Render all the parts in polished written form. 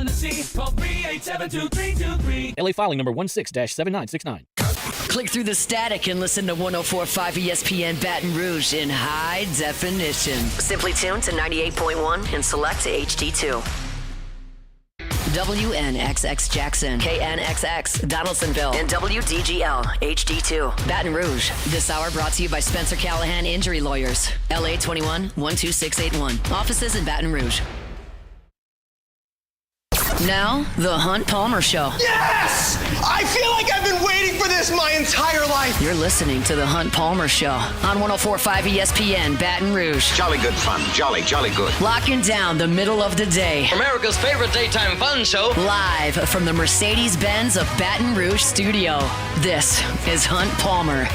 want to see. Call 387-2323. LA filing number 16-7969. Click through the static and listen to 104.5 ESPN Baton Rouge in high definition. Simply tune to 98.1 and select HD2. WNXX Jackson, KNXX Donaldsonville, and WDGL HD2 Baton Rouge. This hour brought to you by Spencer Callahan Injury Lawyers. LA 21-12681. Offices in Baton Rouge. Now, the Hunt Palmer Show. Yes! I feel like I've been waiting for this my entire life. You're listening to the Hunt Palmer Show on 104.5 ESPN Baton Rouge. Jolly good fun. Jolly good. Locking down the middle of the day. America's favorite daytime fun show. Live from the Mercedes-Benz of Baton Rouge studio. This is Hunt Palmer.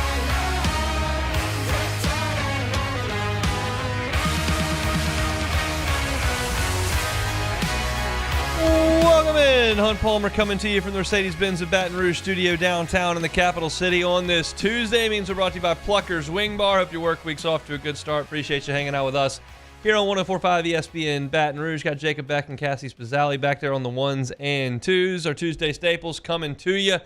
Welcome in. Hunt Palmer coming to you from the Mercedes-Benz of Baton Rouge studio downtown in the capital city on this Tuesday. Means we're brought to you by Plucker's Wing Bar. Hope your work week's off to a good start. Appreciate you hanging out with us here on 104.5 ESPN Baton Rouge. Got Jacob Beck and Cassie Spazzali back there on the ones and twos. Our Tuesday staples coming to you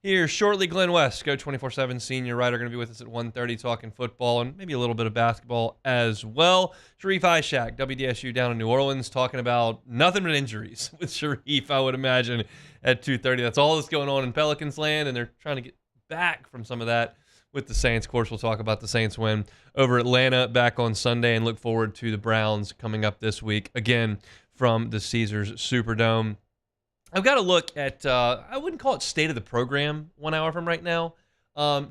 here shortly. Glenn West, Go 24/7 senior writer, going to be with us at 1:30 talking football and maybe a little bit of basketball as well. Sharie High Shack, WDSU down in New Orleans, talking about nothing but injuries with Sharie, I would imagine, at 2:30. That's all that's going on in Pelicans land, and they're trying to get back from some of that with the Saints. Of course, we'll talk about the Saints win over Atlanta back on Sunday and look forward to the Browns coming up this week, again, from the Caesars Superdome. I've got to look at, I wouldn't call it state of the program 1 hour from right now.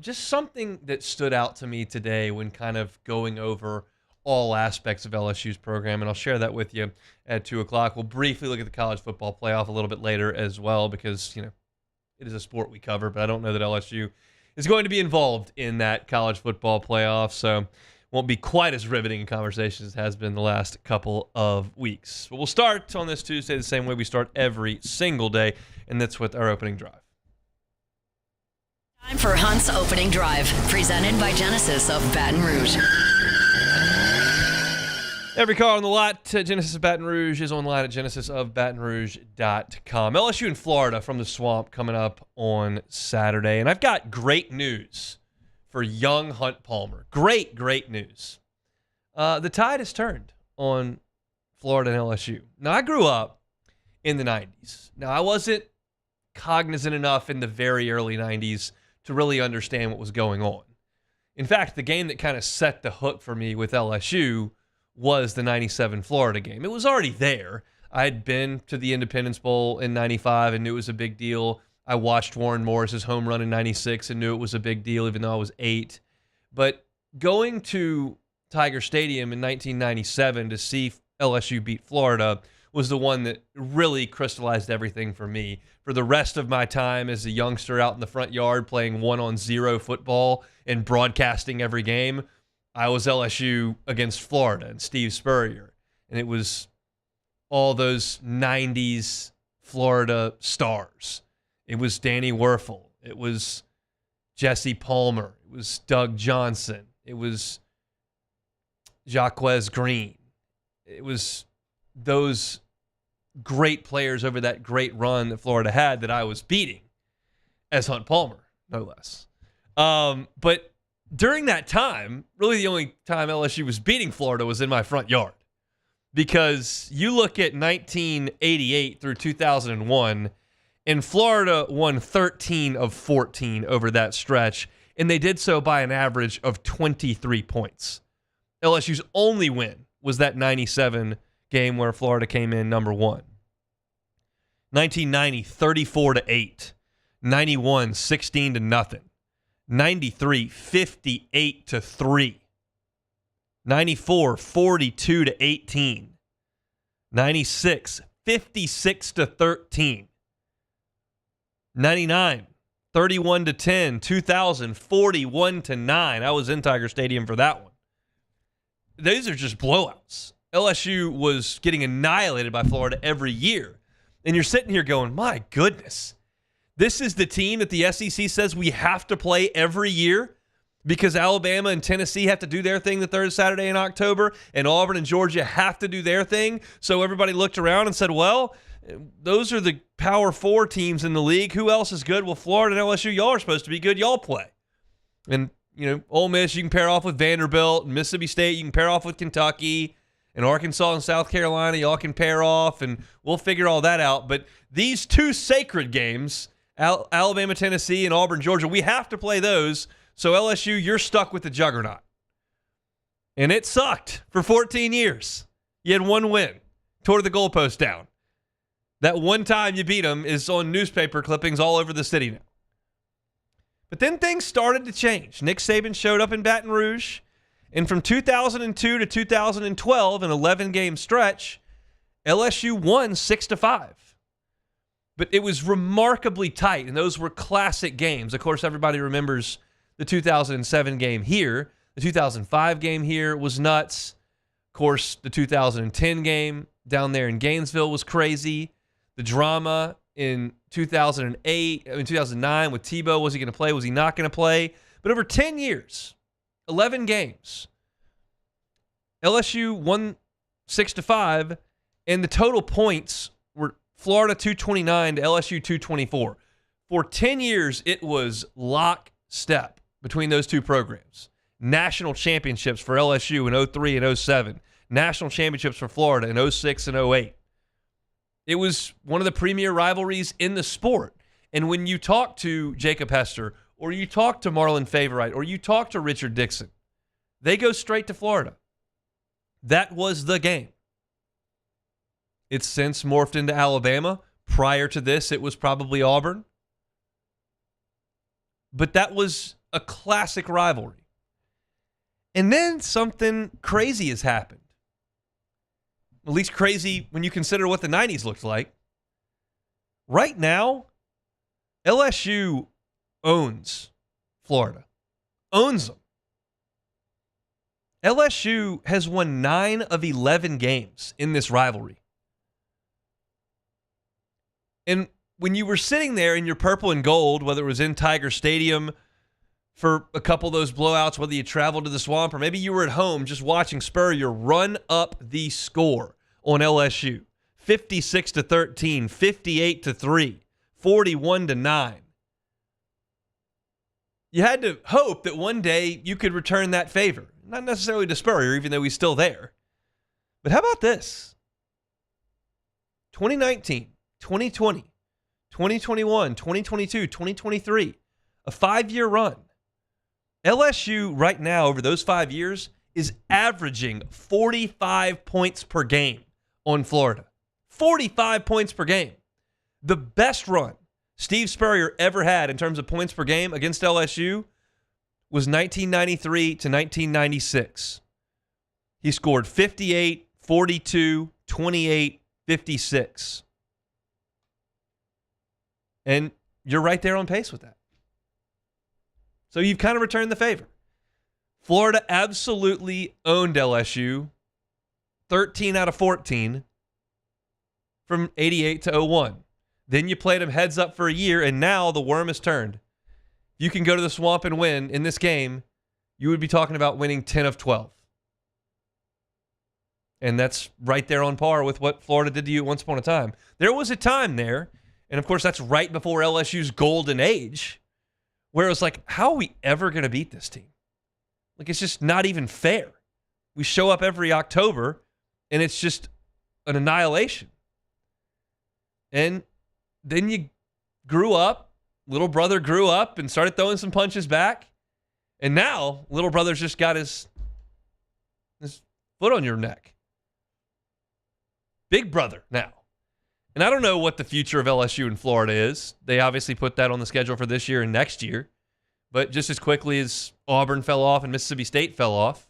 Just something that stood out to me today when kind of going over all aspects of LSU's program, and I'll share that with you at 2 o'clock. We'll briefly look at the college football playoff a little bit later as well because, you know, it is a sport we cover, but I don't know that LSU is going to be involved in that college football playoff, so won't be quite as riveting a conversation as it has been the last couple of weeks. But we'll start on this Tuesday the same way we start every single day, and that's with our opening drive. Time for Hunt's opening drive, presented by Genesis of Baton Rouge. Every car on the lot, Genesis of Baton Rouge, is online at genesisofbatonrouge.com. LSU and Florida from the Swamp coming up on Saturday, and I've got great news for young Hunt Palmer. Great news. The tide has turned on Florida and LSU. Now, I grew up in the 90s. Now, I wasn't cognizant enough in the very early 90s to really understand what was going on. In fact, the game that kind of set the hook for me with LSU was the 97 Florida game. It was already there. I had been to the Independence Bowl in 95 and knew it was a big deal. I watched Warren Morris's home run in 96 and knew it was a big deal even though I was 8. But going to Tiger Stadium in 1997 to see LSU beat Florida was the one that really crystallized everything for me. For the rest of my time as a youngster out in the front yard playing 1-on-0 football and broadcasting every game, I was LSU against Florida and Steve Spurrier. And it was all those 90s Florida stars. It was Danny Werfel. It was Jesse Palmer. It was Doug Johnson. It was Jaquez Green. It was those great players over that great run that Florida had that I was beating as Hunt Palmer, no less. But during that time, really the only time LSU was beating Florida was in my front yard. Because you look at 1988 through 2001, and Florida won 13 of 14 over that stretch, and they did so by an average of 23 points. LSU's only win was that 97 game where Florida came in number 1. 1990, 34-8. 91, 16-0. 93, 58-3. 94, 42-18. 96, 56-13. 99, 31-10. 2000, 41-9. I was in Tiger Stadium for that one. These are just blowouts. LSU was getting annihilated by Florida every year. And you're sitting here going, my goodness, this is the team that the SEC says we have to play every year because Alabama and Tennessee have to do their thing the third Saturday in October, and Auburn and Georgia have to do their thing. So everybody looked around and said, well, Those are the Power 4 teams in the league. Who else is good? Well, Florida and LSU, y'all are supposed to be good. Y'all play. And, Ole Miss, you can pair off with Vanderbilt. And Mississippi State, you can pair off with Kentucky. And Arkansas and South Carolina, y'all can pair off. And we'll figure all that out. But these two sacred games, Alabama, Tennessee, and Auburn, Georgia, we have to play those. So LSU, you're stuck with the juggernaut. And it sucked for 14 years. You had one win. Tore the goalpost down. That one time you beat them is on newspaper clippings all over the city now. But then things started to change. Nick Saban showed up in Baton Rouge, and from 2002 to 2012, an 11-game stretch, LSU won 6-5. But it was remarkably tight, and those were classic games. Of course, everybody remembers the 2007 game here. The 2005 game here was nuts. Of course, the 2010 game down there in Gainesville was crazy. The drama in 2009 with Tebow, was he going to play? Was he not going to play? But over 10 years, 11 games, LSU won 6-5, and the total points were Florida 229 to LSU 224. For 10 years, it was lockstep between those two programs. National championships for LSU in 03 and 07. National championships for Florida in 06 and 08. It was one of the premier rivalries in the sport. And when you talk to Jacob Hester, or you talk to Marlon Favorite, or you talk to Richard Dixon, they go straight to Florida. That was the game. It's since morphed into Alabama. Prior to this, it was probably Auburn. But that was a classic rivalry. And then something crazy has happened. At least crazy when you consider what the 90s looked like. Right now, LSU owns Florida. Owns them. LSU has won 9 of 11 games in this rivalry. And when you were sitting there in your purple and gold, whether it was in Tiger Stadium for a couple of those blowouts, whether you traveled to the Swamp or maybe you were at home just watching Spurrier run up the score on LSU. 56-13, 58-3, 41-9. You had to hope that one day you could return that favor. Not necessarily to Spurrier, even though he's still there. But how about this? 2019, 2020, 2021, 2022, 2023. A 5-year run. LSU right now, over those 5 years, is averaging 45 points per game on Florida. 45 points per game. The best run Steve Spurrier ever had in terms of points per game against LSU was 1993 to 1996. He scored 58, 42, 28, 56. And you're right there on pace with that. So you've kind of returned the favor. Florida absolutely owned LSU 13 out of 14 from 88 to 01. Then you played them heads up for a year, and now the worm has turned. You can go to the Swamp and win in this game, you would be talking about winning 10 of 12. And that's right there on par with what Florida did to you once upon a time. There was a time there, and of course that's right before LSU's golden age, where it was like, how are we ever going to beat this team? Like, it's just not even fair. We show up every October, and it's just an annihilation. And then you grew up. Little brother grew up and started throwing some punches back. And now, little brother's just got his foot on your neck. Big brother now. And I don't know what the future of LSU in Florida is. They obviously put that on the schedule for this year and next year. But just as quickly as Auburn fell off and Mississippi State fell off,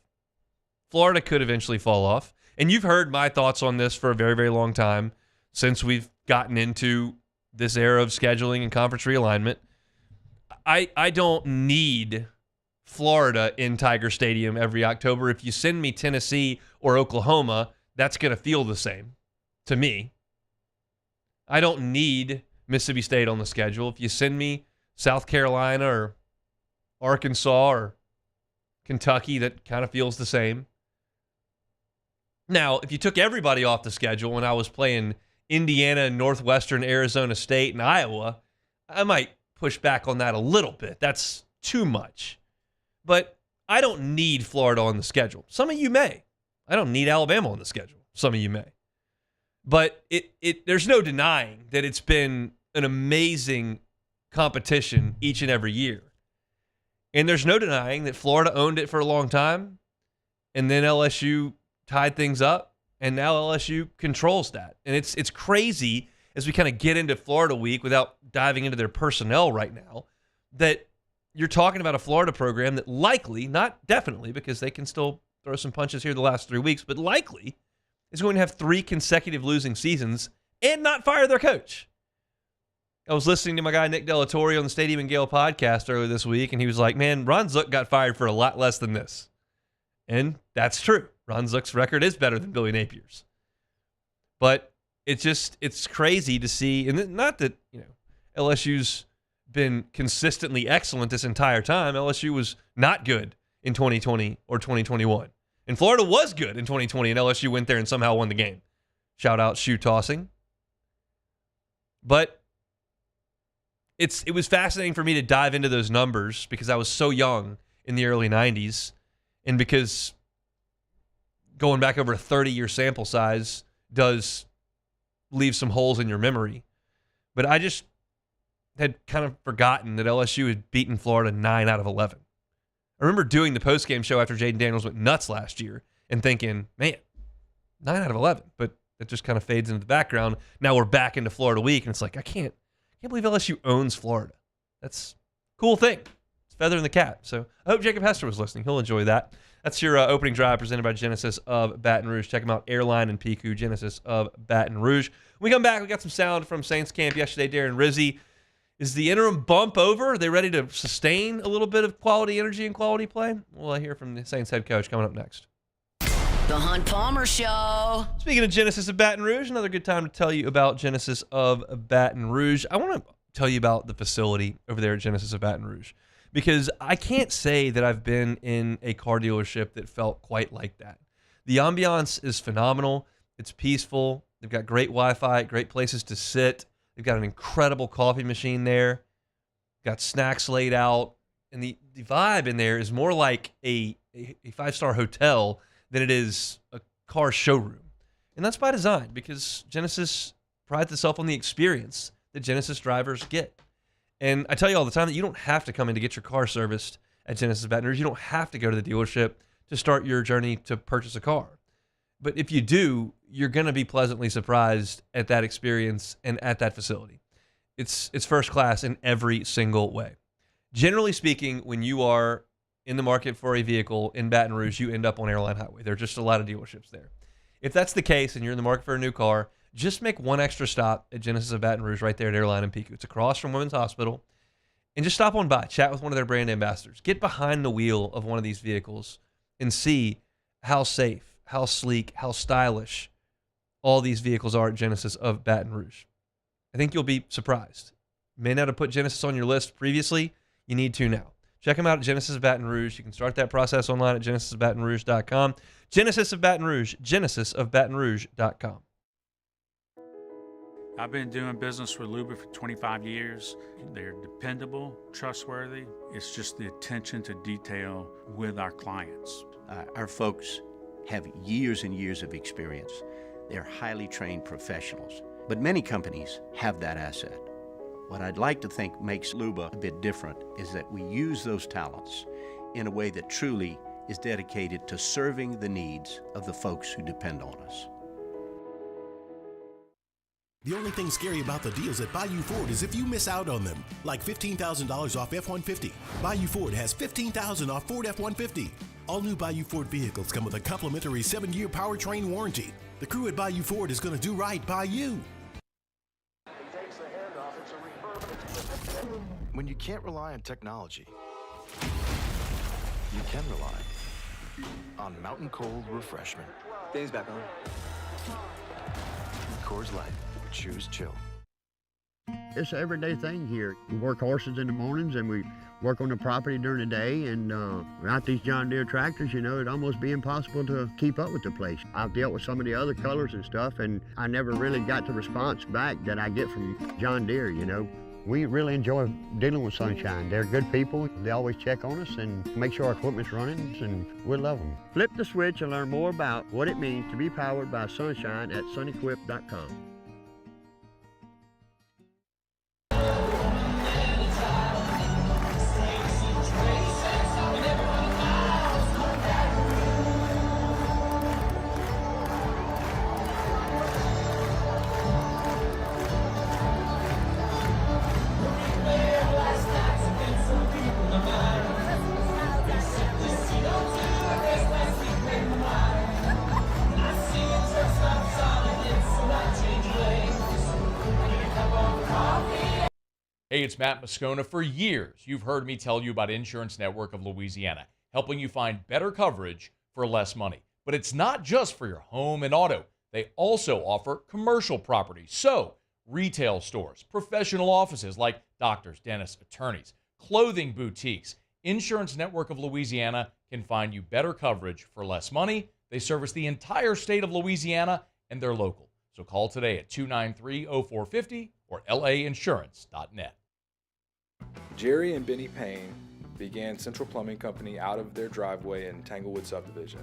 Florida could eventually fall off. And you've heard my thoughts on this for a very, very long time since we've gotten into this era of scheduling and conference realignment. I don't need Florida in Tiger Stadium every October. If you send me Tennessee or Oklahoma, that's going to feel the same to me. I don't need Mississippi State on the schedule. If you send me South Carolina or Arkansas or Kentucky, that kind of feels the same. Now, if you took everybody off the schedule and I was playing Indiana, Northwestern, Arizona State, and Iowa, I might push back on that a little bit. That's too much. But I don't need Florida on the schedule. Some of you may. I don't need Alabama on the schedule. Some of you may. But there's no denying that it's been an amazing competition each and every year. And there's no denying that Florida owned it for a long time, and then LSU tied things up, and now LSU controls that. And it's crazy as we kind of get into Florida week without diving into their personnel right now, that you're talking about a Florida program that likely, not definitely, because they can still throw some punches here the last 3 weeks, but likely is going to have 3 consecutive losing seasons and not fire their coach. I was listening to my guy Nick Delatorio on the Stadium and Gale podcast earlier this week, and he was like, man, Ron Zook got fired for a lot less than this. And that's true. Ron Zook's record is better than Billy Napier's. But it's crazy to see, and not that, LSU's been consistently excellent this entire time. LSU was not good in 2020 or 2021. And Florida was good in 2020, and LSU went there and somehow won the game. Shout out shoe tossing. But it was fascinating for me to dive into those numbers because I was so young in the early 90s, and because going back over a 30-year sample size does leave some holes in your memory. But I just had kind of forgotten that LSU had beaten Florida 9 out of 11. I remember doing the postgame show after Jaden Daniels went nuts last year and thinking, man, 9 out of 11. But it just kind of fades into the background. Now we're back into Florida week, and it's like, I can't believe LSU owns Florida. That's a cool thing. It's feather in the cap. So I hope Jacob Hester was listening. He'll enjoy that. That's your opening drive presented by Genesis of Baton Rouge. Check them out, Airline and Piku, Genesis of Baton Rouge. When we come back, we got some sound from Saints camp yesterday. Darren Rizzi. Is the interim bump over? Are they ready to sustain a little bit of quality energy and quality play? We'll hear from the Saints head coach coming up next. The Hunt Palmer Show. Speaking of Genesis of Baton Rouge, another good time to tell you about Genesis of Baton Rouge. I want to tell you about the facility over there at Genesis of Baton Rouge, because I can't say that I've been in a car dealership that felt quite like that. The ambiance is phenomenal. It's peaceful. They've got great Wi-Fi, great places to sit. They've got an incredible coffee machine there. Got snacks laid out. And the vibe in there is more like a 5-star hotel than it is a car showroom. And that's by design, because Genesis prides itself on the experience that Genesis drivers get. And I tell you all the time that you don't have to come in to get your car serviced at Genesis Baton Rouge. You don't have to go to the dealership to start your journey to purchase a car. But if you do, you're going to be pleasantly surprised at that experience and at that facility. It's first class in every single way. Generally speaking, when you are in the market for a vehicle in Baton Rouge, you end up on Airline Highway. There are just a lot of dealerships there. If that's the case and you're in the market for a new car, just make one extra stop at Genesis of Baton Rouge right there at Airline and Pico. It's across from Women's Hospital. And just stop on by, chat with one of their brand ambassadors. Get behind the wheel of one of these vehicles and see how safe, how sleek, how stylish all these vehicles are at Genesis of Baton Rouge. I think you'll be surprised. You may not have put Genesis on your list previously. You need to now. Check them out at Genesis of Baton Rouge. You can start that process online at genesisofbatonrouge.com. Genesis of Baton Rouge, genesisofbatonrouge.com. I've been doing business with Luba for 25 years. They're dependable, trustworthy. It's just the attention to detail with our clients. Our folks have years and years of experience. They're highly trained professionals, but many companies have that asset. What I'd like to think makes Luba a bit different is that we use those talents in a way that truly is dedicated to serving the needs of the folks who depend on us. The only thing scary about the deals at Bayou Ford is if you miss out on them, like $15,000 off F-150. Bayou Ford has $15,000 off Ford F-150. All new Bayou Ford vehicles come with a complimentary 7-year powertrain warranty. The crew at Bayou Ford is going to do right by you. When you can't rely on technology, you can rely on Mountain Cold Refreshment. Dave's back on. Coors Light. Choose chill. It's an everyday thing here. We work horses in the mornings and we work on the property during the day, and without these John Deere tractors, it'd almost be impossible to keep up with the place. I've dealt with some of the other colors and stuff, and I never really got the response back that I get from John Deere, We really enjoy dealing with Sunshine. They're good people. They always check on us and make sure our equipment's running, and we love them. Flip the switch and learn more about what it means to be powered by Sunshine at sunequip.com. Hey, it's Matt Moscona. For years, you've heard me tell you about Insurance Network of Louisiana, helping you find better coverage for less money. But it's not just for your home and auto. They also offer commercial property. So, retail stores, professional offices like doctors, dentists, attorneys, clothing boutiques. Insurance Network of Louisiana can find you better coverage for less money. They service the entire state of Louisiana, and they're local. So call today at 293-0450 or lainsurance.net. Jerry and Benny Payne began Central Plumbing Company out of their driveway in Tanglewood Subdivision.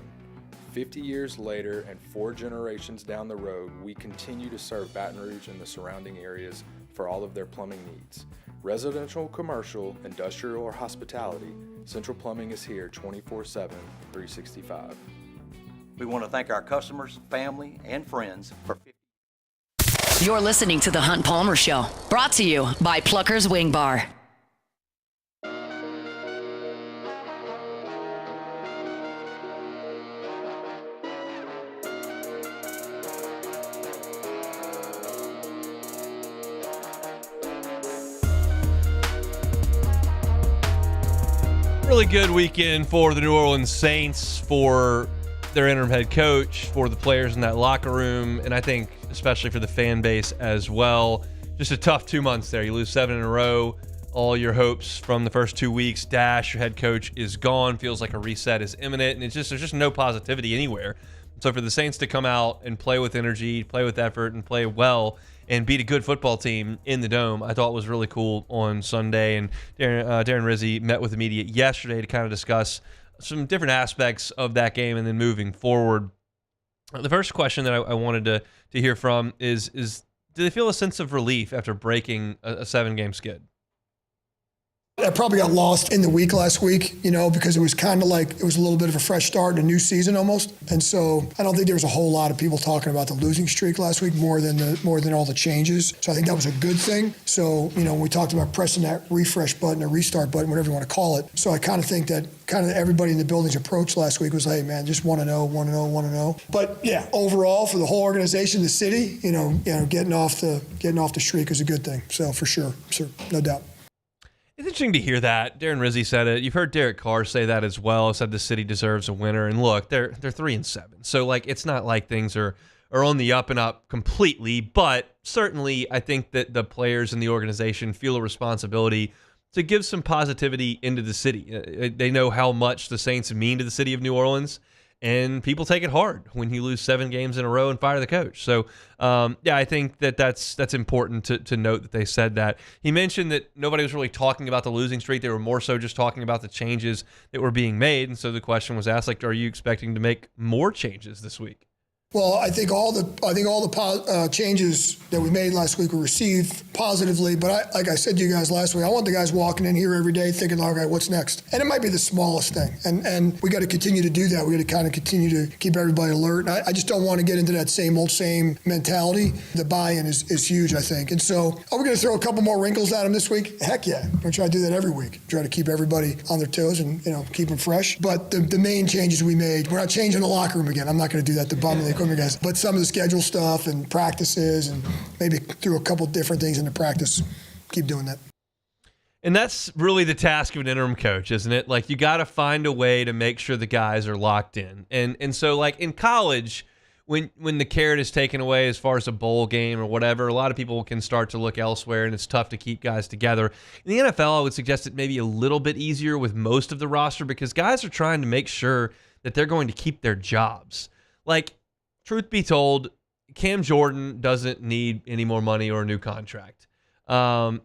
50 years later and 4 generations down the road, we continue to serve Baton Rouge and the surrounding areas for all of their plumbing needs. Residential, commercial, industrial, or hospitality, Central Plumbing is here 24/7, 365. We want to thank our customers, family, and friends for 50. You're listening to The Hunt Palmer Show, brought to you by Plucker's Wing Bar. Really good weekend for the New Orleans Saints, for their interim head coach, for the players in that locker room, and I think especially for the fan base as well. Just a tough 2 months there. You lose 7 in a row. All your hopes from the first 2 weeks dash. Your head coach is gone. Feels like a reset is imminent, and there's just no positivity anywhere. So for the Saints to come out and play with energy, play with effort, and play well, and beat a good football team in the Dome, I thought was really cool on Sunday. And Darren Rizzi met with the media yesterday to kind of discuss some different aspects of that game and then moving forward. The first question that I wanted to hear from is do they feel a sense of relief after breaking a 7-game skid? I probably got lost in the week last week, because it was kind of like it was a little bit of a fresh start in a new season almost. And so I don't think there was a whole lot of people talking about the losing streak last week more than all the changes. So I think that was a good thing. So, we talked about pressing that refresh button or restart button, whatever you want to call it. So I kind of think that everybody in the building's approach last week was like, hey, man, just want to know. But yeah, overall for the whole organization, the city, getting off the streak is a good thing. So for sure, no doubt. It's interesting to hear that. Darren Rizzi said it. You've heard Derek Carr say that as well. Said the city deserves a winner. And look, they're 3-7. So it's not like things are on the up and up completely. But certainly, I think that the players in the organization feel a responsibility to give some positivity into the city. They know how much the Saints mean to the city of New Orleans. And people take it hard when you lose 7 games in a row and fire the coach. So, I think that's important to note that they said that. He mentioned that nobody was really talking about the losing streak. They were more so just talking about the changes that were being made. And so the question was asked, are you expecting to make more changes this week? Well, I think all the changes that we made last week were received positively. But like I said to you guys last week, I want the guys walking in here every day thinking, okay, what's next? And it might be the smallest thing. And we got to continue to do that. We got to kind of continue to keep everybody alert. I just don't want to get into that same mentality. The buy-in is huge, I think. And so are we going to throw a couple more wrinkles at them this week? Heck yeah. We're going to try to do that every week. Try to keep everybody on their toes and keep them fresh. But the main changes we made, we're not changing the locker room again. I'm not going to do that to bum the guys, but some of the schedule stuff and practices and maybe threw a couple different things into practice. Keep doing that. And that's really the task of an interim coach, isn't it? You got to find a way to make sure the guys are locked in. And so in college, when the carrot is taken away as far as a bowl game or whatever, a lot of people can start to look elsewhere, and it's tough to keep guys together. In the NFL, I would suggest it may be a little bit easier with most of the roster because guys are trying to make sure that they're going to keep their jobs. Like, truth be told, Cam Jordan doesn't need any more money or a new contract.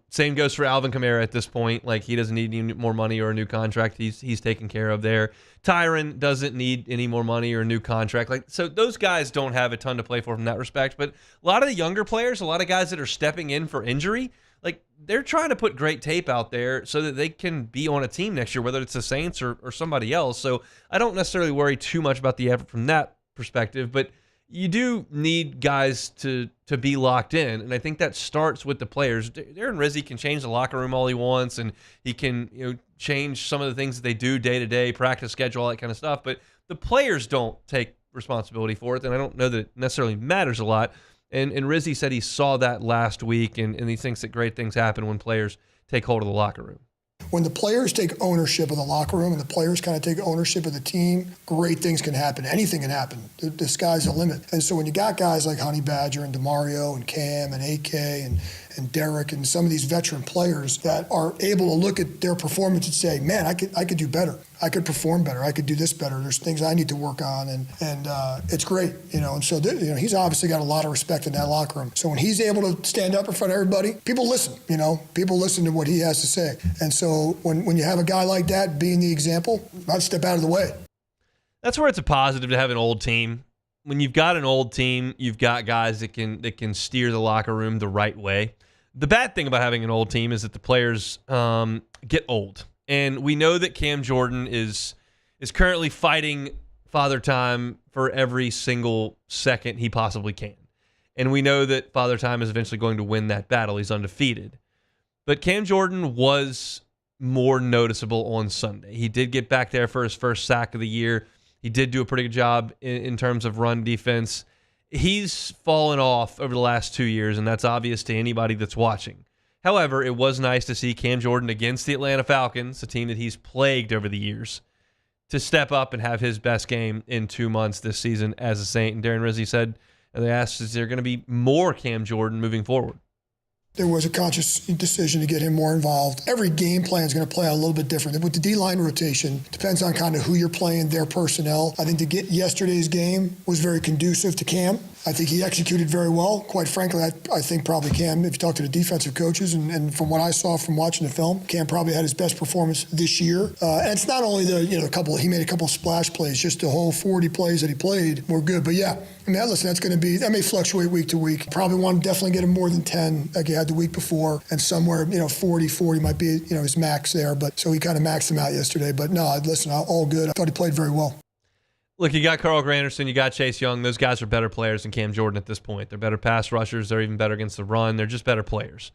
Same goes for Alvin Kamara at this point. Like, he doesn't need any more money or a new contract. He's taken care of there. Tyron doesn't need any more money or a new contract. Like, so those guys don't have a ton to play for from that respect. But a lot of the younger players, a lot of guys that are stepping in for injury, like, they're trying to put great tape out there so that they can be on a team next year, whether it's the Saints or somebody else. So I don't necessarily worry too much about the effort from that perspective, but you do need guys to be locked in, and I think that starts with the players. Darren Rizzi can change the locker room all he wants, and he can change some of the things that they do day to day, practice schedule, all that kind of stuff. But the players don't take responsibility for it, and I don't know that it necessarily matters a lot. And Rizzi said he saw that last week, and he thinks that great things happen when players take hold of the locker room. When the players take ownership of the locker room and the players kind of take ownership of the team, great things can happen. Anything can happen. The sky's the limit. And so when you got guys like Honey Badger and DeMario and Cam and AK and Derek and some of these veteran players that are able to look at their performance and say, man, I could do better. I could perform better. I could do this better. There's things I need to work on, and it's great, And so he's obviously got a lot of respect in that locker room. So when he's able to stand up in front of everybody, people listen. People listen to what he has to say. And so when you have a guy like that being the example, I'd step out of the way. That's where it's a positive to have an old team. When you've got an old team, you've got guys that can steer the locker room the right way. The bad thing about having an old team is that the players get old. And we know that Cam Jordan is currently fighting Father Time for every single second he possibly can. And we know that Father Time is eventually going to win that battle. He's undefeated. But Cam Jordan was more noticeable on Sunday. He did get back there for his first sack of the year. He did do a pretty good job in terms of run defense. He's fallen off over the last 2 years, and that's obvious to anybody that's watching. However, it was nice to see Cam Jordan against the Atlanta Falcons, a team that he's plagued over the years, to step up and have his best game in 2 months this season as a Saint. And Darren Rizzi said, and they asked, is there going to be more Cam Jordan moving forward? There was a conscious decision to get him more involved. Every game plan is going to play out a little bit different. With the D-line rotation, depends on kind of who you're playing, their personnel. I think yesterday's game was very conducive to Cam. I think he executed very well. Quite frankly, I think probably Cam, if you talk to the defensive coaches, and from what I saw from watching the film, Cam probably had his best performance this year. And it's not only he made a couple splash plays, just the whole 40 plays that he played were good. But yeah, I mean, listen, that may fluctuate week to week. Probably want to definitely get him more than 10 like he had the week before, and somewhere 40 might be his max there. But so he kind of maxed him out yesterday. But no, listen, all good. I thought he played very well. Look, you got Carl Granderson, you got Chase Young. Those guys are better players than Cam Jordan at this point. They're better pass rushers. They're even better against the run. They're just better players.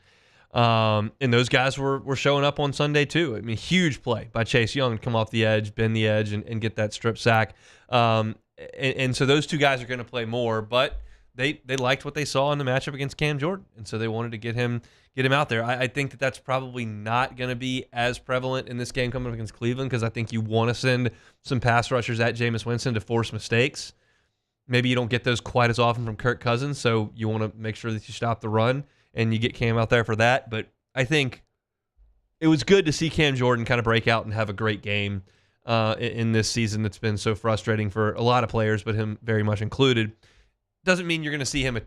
And those guys were showing up on Sunday too. I mean, huge play by Chase Young to come off the edge, bend the edge, and get that strip sack. And so those two guys are going to play more, but they liked what they saw in the matchup against Cam Jordan, and so they wanted to get him out there. I think that's probably not going to be as prevalent in this game coming up against Cleveland, because I think you want to send some pass rushers at Jameis Winston to force mistakes. Maybe you don't get those quite as often from Kirk Cousins, so you want to make sure that you stop the run, and you get Cam out there for that. But I think it was good to see Cam Jordan kind of break out and have a great game in this season that's been so frustrating for a lot of players, but him very much included. Doesn't mean you're going to see him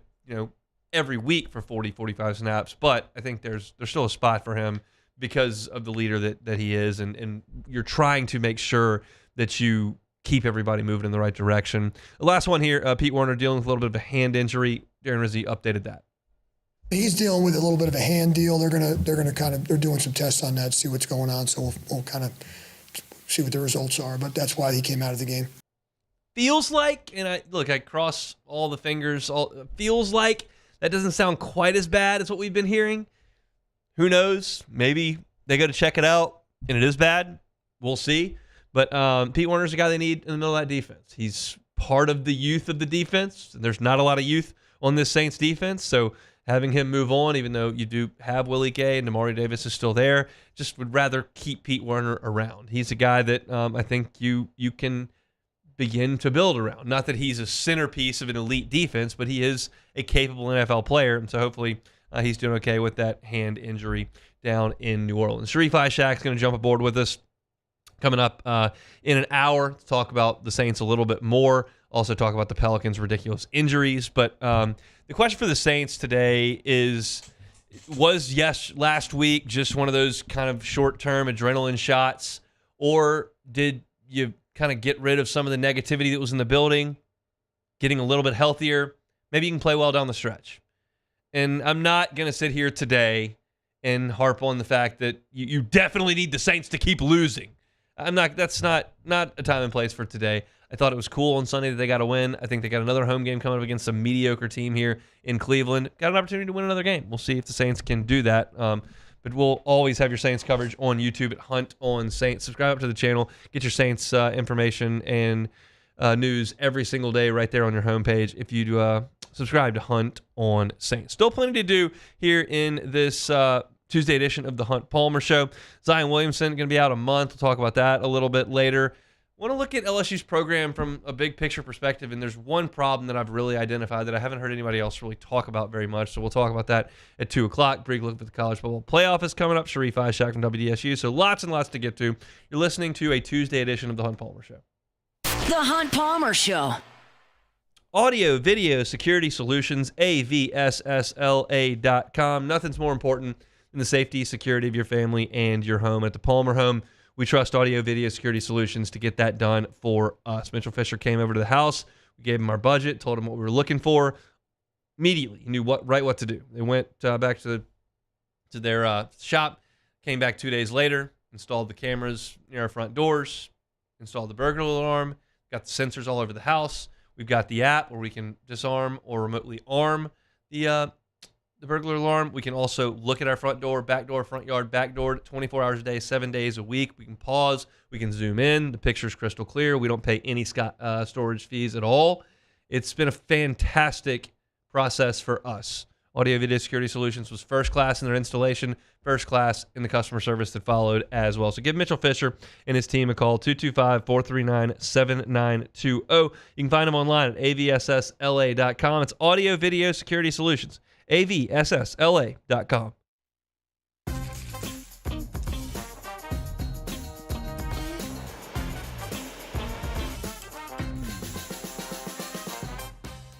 every week for 40, 45 snaps, but I think there's still a spot for him because of the leader that he is, and you're trying to make sure that you keep everybody moving in the right direction. The last one here, Pete Werner dealing with a little bit of a hand injury. Darren Rizzi updated that. He's dealing with a little bit of a hand deal. They're doing some tests on that, see what's going on. So we'll kind of see what the results are. But that's why he came out of the game. Feels like, and I cross all the fingers. Feels like that doesn't sound quite as bad as what we've been hearing. Who knows? Maybe they go to check it out and it is bad. We'll see. But Pete Werner's the guy they need in the middle of that defense. He's part of the youth of the defense, and there's not a lot of youth on this Saints defense. So having him move on, even though you do have Willie Gay and Damari Davis is still there, just would rather keep Pete Werner around. He's a guy that I think you can begin to build around. Not that he's a centerpiece of an elite defense, but he is a capable NFL player, and so hopefully he's doing okay with that hand injury down in New Orleans. Sharie High Shack is going to jump aboard with us coming up in an hour to talk about the Saints a little bit more, also talk about the Pelicans' ridiculous injuries. But the question for the Saints today was last week just one of those kind of short-term adrenaline shots, or did you kind of get rid of some of the negativity that was in the building, getting a little bit healthier? Maybe you can play well down the stretch. And I'm not going to sit here today and harp on the fact that you definitely need the Saints to keep losing. That's not a time and place for today. I thought it was cool on Sunday that they got a win. I think they got another home game coming up against a mediocre team here in Cleveland. Got an opportunity to win another game. We'll see if the Saints can do that. But we'll always have your Saints coverage on YouTube at Hunt on Saints. Subscribe to the channel. Get your Saints information and news every single day right there on your homepage if you subscribe to Hunt on Saints. Still plenty to do here in this Tuesday edition of the Hunt Palmer Show. Zion Williamson going to be out a month. We'll talk about that a little bit later. I want to look at LSU's program from a big picture perspective, and there's one problem that I've really identified that I haven't heard anybody else really talk about very much, so we'll talk about that at 2 o'clock. Brief look at the college football playoff is coming up. Sharie High Shack from WDSU, so lots and lots to get to. You're listening to a Tuesday edition of the Hunt Palmer Show. The Hunt Palmer Show. Audio, video, security solutions, avssla.com. Nothing's more important than the safety, security of your family and your home. At the Palmer home, we trust audio, video, security solutions to get that done for us. Mitchell Fisher came over to the house. We gave him our budget, told him what we were looking for. Immediately, he knew what to do. They went back to their shop, came back 2 days later, installed the cameras near our front doors, installed the burglar alarm, got the sensors all over the house. We've got the app where we can disarm or remotely arm the burglar alarm. We can also look at our front door, back door, front yard, back door 24 hours a day, 7 days a week. We can pause. We can zoom in. The picture's crystal clear. We don't pay any storage fees at all. It's been a fantastic process for us. Audio Video Security Solutions was first class in their installation, first class in the customer service that followed as well. So give Mitchell Fisher and his team a call, 225-439-7920. You can find them online at avssla.com. It's Audio Video Security Solutions, avssla.com.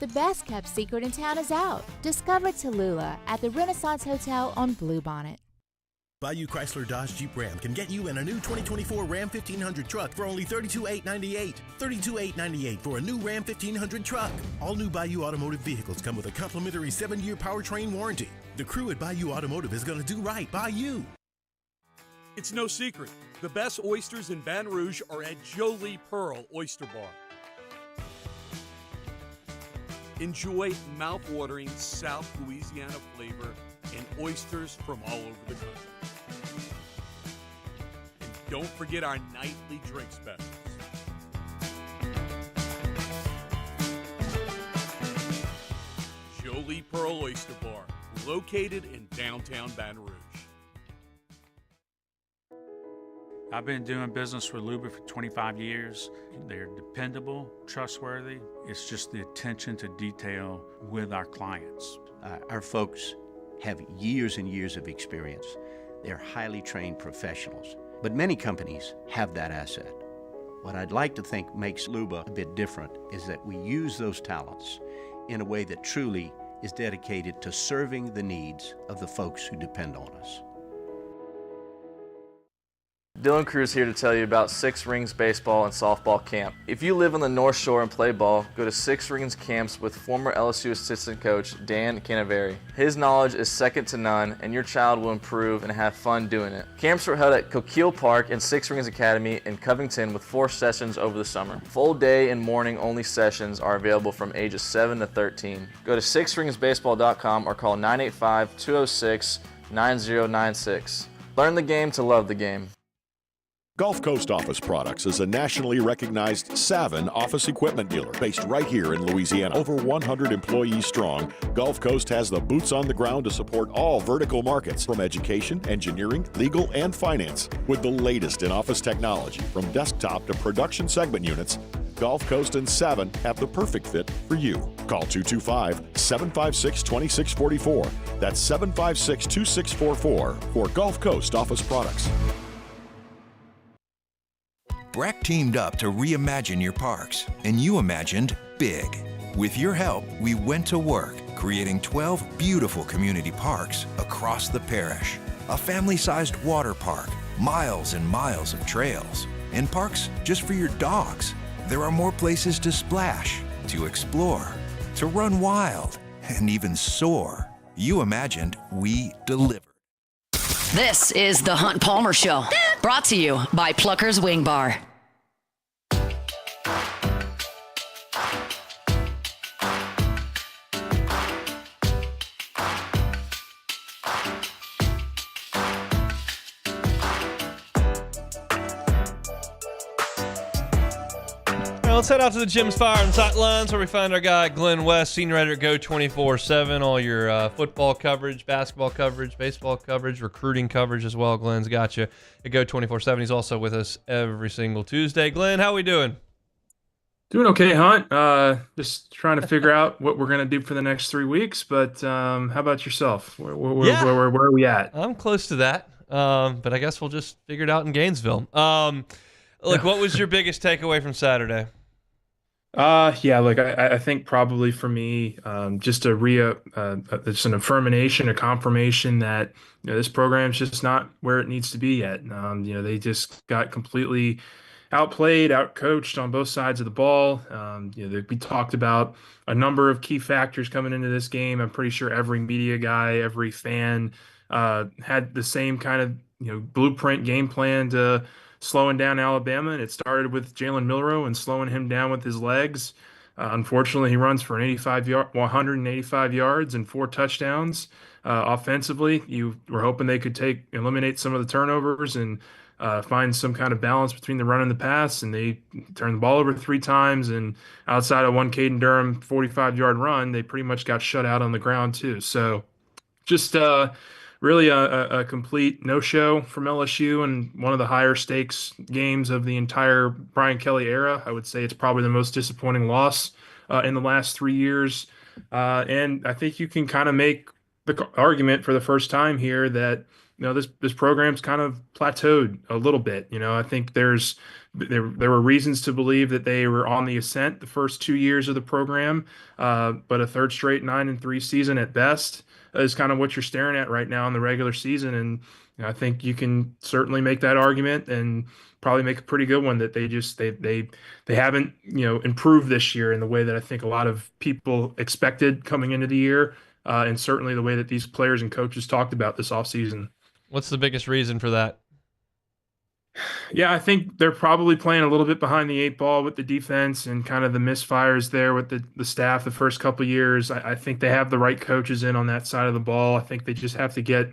The best kept secret in town is out. Discover Tallulah at the Renaissance Hotel on Bluebonnet. Bayou Chrysler Dodge Jeep Ram can get you in a new 2024 Ram 1500 truck for only $32,898. $32,898 for a new Ram 1500 truck. All new Bayou Automotive vehicles come with a complimentary 7-year powertrain warranty. The crew at Bayou Automotive is going to do right by you. It's no secret. The best oysters in Baton Rouge are at Jolie Pearl Oyster Bar. Enjoy mouth-watering South Louisiana flavor and oysters from all over the country. And don't forget our nightly drink specials. Jolie Pearl Oyster Bar, located in downtown Baton Rouge. I've been doing business with Luba for 25 years. They're dependable, trustworthy. It's just the attention to detail with our clients. Our folks have years and years of experience. They're highly trained professionals, but many companies have that asset. What I'd like to think makes Luba a bit different is that we use those talents in a way that truly is dedicated to serving the needs of the folks who depend on us. Dylan Cruz here to tell you about Six Rings Baseball and Softball Camp. If you live on the North Shore and play ball, go to Six Rings Camps with former LSU assistant coach Dan Canaveri. His knowledge is second to none, and your child will improve and have fun doing it. Camps were held at Coquille Park and Six Rings Academy in Covington with 4 sessions over the summer. Full day and morning only sessions are available from ages 7 to 13. Go to sixringsbaseball.com or call 985-206-9096. Learn the game to love the game. Gulf Coast Office Products is a nationally recognized Savin office equipment dealer based right here in Louisiana. Over 100 employees strong, Gulf Coast has the boots on the ground to support all vertical markets from education, engineering, legal, and finance. With the latest in office technology from desktop to production segment units, Gulf Coast and Savin have the perfect fit for you. Call 225-756-2644. That's 756-2644 for Gulf Coast Office Products. Breck teamed up to reimagine your parks, and you imagined big. With your help, we went to work, creating 12 beautiful community parks across the parish. A family-sized water park, miles and miles of trails, and parks just for your dogs. There are more places to splash, to explore, to run wild, and even soar. You imagined, we delivered. This is the Hunt Palmer Show, brought to you by Plucker's Wing Bar. Let's head out to the Jim's Fire and Sightlines, where we find our guy Glenn West, senior editor at Go 24/7. All your football coverage, basketball coverage, baseball coverage, recruiting coverage as well. Glenn's got you at Go 24/7. He's also with us every single Tuesday. Glenn, how we doing? Doing okay, Hunt. Just trying to figure out what we're going to do for the next 3 weeks. But how about yourself? Where are we at? I'm close to that, but I guess we'll just figure it out in Gainesville. Look, what was your biggest takeaway from Saturday? I think probably for me, just it's an affirmation, a confirmation that this program's just not where it needs to be yet. They just got completely outplayed, outcoached on both sides of the ball. We talked about a number of key factors coming into this game. I'm pretty sure every media guy, every fan had the same kind of blueprint game plan to slowing down Alabama, and it started with Jalen Milroe and slowing him down with his legs. Unfortunately, he runs for 185 yards and 4 touchdowns. Offensively, you were hoping they could eliminate some of the turnovers and find some kind of balance between the run and the pass, and they turned the ball over 3 times, and outside of one Caden Durham 45-yard run, they pretty much got shut out on the ground too. So just really a complete no-show from LSU, and one of the higher stakes games of the entire Brian Kelly era. I would say it's probably the most disappointing loss in the last 3 years. And I think you can kind of make the argument for the first time here that this program's kind of plateaued a little bit. I think there were reasons to believe that they were on the ascent the first 2 years of the program, but a third straight 9-3 season at best is kind of what you're staring at right now in the regular season. And I think you can certainly make that argument, and probably make a pretty good one, that they haven't improved this year in the way that I think a lot of people expected coming into the year, and certainly the way that these players and coaches talked about this offseason. What's the biggest reason for that? Yeah, I think they're probably playing a little bit behind the 8 ball with the defense and kind of the misfires there with the staff the first couple of years. I think they have the right coaches in on that side of the ball. I think they just have to get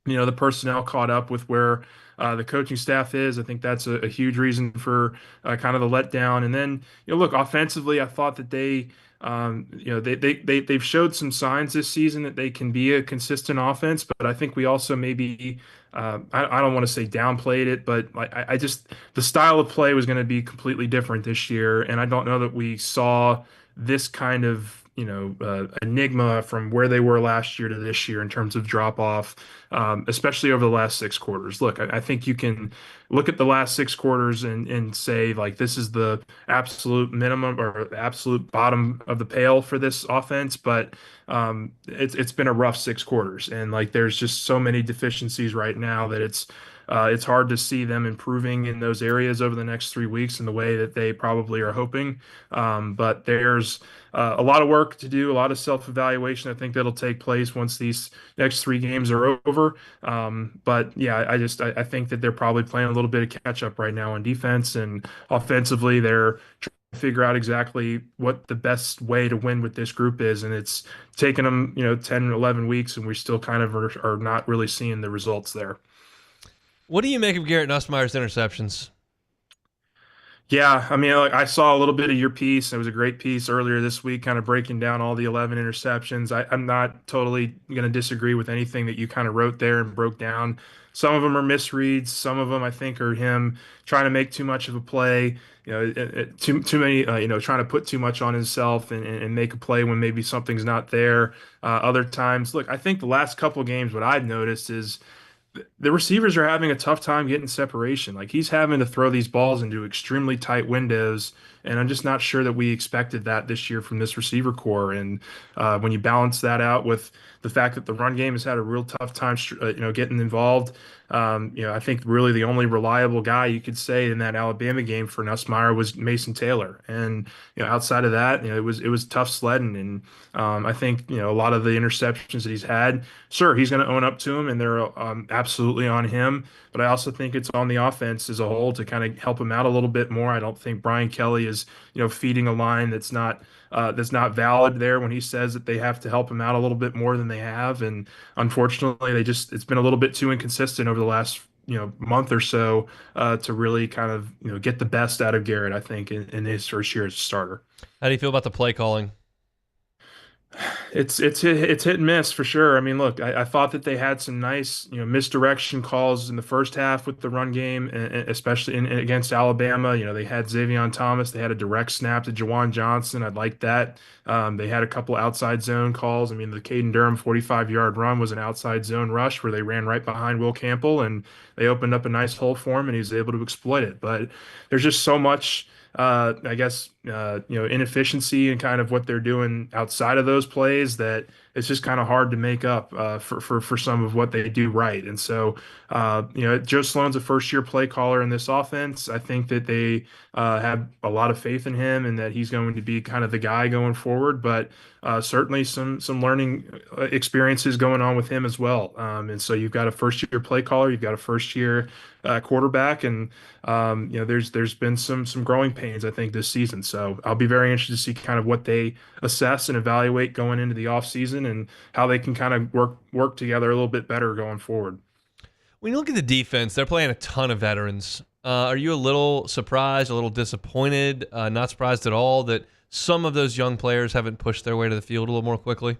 the personnel caught up with where the coaching staff is. I think that's a huge reason for kind of the letdown. And then look, offensively, I thought that they've showed some signs this season that they can be a consistent offense, but I think we also maybe I don't want to say downplayed it, but I just, the style of play was going to be completely different this year, and I don't know that we saw this kind of enigma from where they were last year to this year in terms of drop off, especially over the last 6 quarters. Look, I think you can look at the last 6 quarters and say, like, this is the absolute minimum or the absolute bottom of the pail for this offense, but it's been a rough 6 quarters, and there's just so many deficiencies right now that it's hard to see them improving in those areas over the next 3 weeks in the way that they probably are hoping. But there's a lot of work to do, a lot of self-evaluation. I think that'll take place once these next 3 games are over. But yeah, I think that they're probably playing a little bit of catch up right now on defense, and offensively they're trying to figure out exactly what the best way to win with this group is. And it's taken them, 10, 11 weeks, and we still kind of are not really seeing the results there. What do you make of Garrett Nussmeier's interceptions? Yeah, I mean, like I saw a little bit of your piece. It was a great piece earlier this week, kind of breaking down all the 11 interceptions. I'm not totally going to disagree with anything that you kind of wrote there and broke down. Some of them are misreads. Some of them I think are him trying to make too much of a play. Too many. Trying to put too much on himself and make a play when maybe something's not there. Other times, look, I think the last couple of games, what I've noticed is the receivers are having a tough time getting separation. Like he's having to throw these balls into extremely tight windows, and I'm just not sure that we expected that this year from this receiver core. And when you balance that out with the fact that the run game has had a real tough time, getting involved. I think really the only reliable guy you could say in that Alabama game for Nussmeier was Mason Taylor, and outside of that, it was tough sledding. And I think a lot of the interceptions that he's had, sure, he's going to own up to them, and they're absolutely on him. But I also think it's on the offense as a whole to kind of help him out a little bit more. I don't think Brian Kelly is feeding a line that's not valid there when he says that they have to help him out a little bit more than they have. And unfortunately, it's been a little bit too inconsistent over the last month or so to really kind of get the best out of Garrett, I think, in his first year as a starter. How do you feel about the play calling? It's hit and miss for sure. I mean, look, I thought that they had some nice, misdirection calls in the first half with the run game, especially against Alabama. They had Xavier Thomas. They had a direct snap to Jawan Johnson. I like that. They had a couple outside zone calls. I mean, the Caden Durham 45-yard run was an outside zone rush where they ran right behind Will Campbell, and they opened up a nice hole for him, and he was able to exploit it. But there's just so much I guess, inefficiency and kind of what they're doing outside of those plays that it's just kind of hard to make up for some of what they do right. And so, Joe Sloan's a first-year play caller in this offense. I think that they have a lot of faith in him and that he's going to be kind of the guy going forward. But certainly some learning experiences going on with him as well. And so you've got a first-year play caller, you've got a first-year quarterback, and there's been some growing pains I think this season. So I'll be very interested to see kind of what they assess and evaluate going into the offseason and how they can kind of work together a little bit better going forward. When you look at the defense, they're playing a ton of veterans. Are you a little surprised, a little disappointed, not surprised at all that some of those young players haven't pushed their way to the field a little more quickly?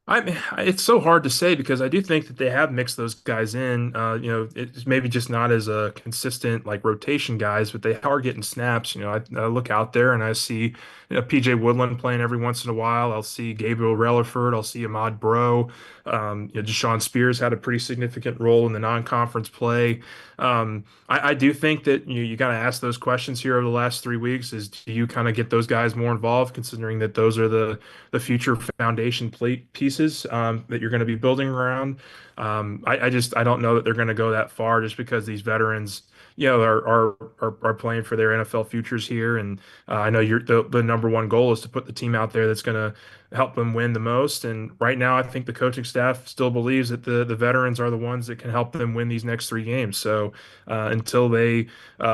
It's so hard to say because I do think that they have mixed those guys in. It's maybe just not as a consistent like rotation guys, but they are getting snaps. I look out there and I see PJ Woodland playing every once in a while. I'll see Gabriel Relaford. I'll see Ahmad Bro. Deshaun Spears had a pretty significant role in the non-conference play. I do think that you got to ask those questions here over the last 3 weeks. Is do you kind of get those guys more involved, considering that those are the future foundation pieces that you're going to be building around? I don't know that they're going to go that far just because these veterans are playing for their NFL futures here. And I know the number one goal is to put the team out there that's going to help them win the most. And right now, I think the coaching staff still believes that the veterans are the ones that can help them win these next 3 games. So until they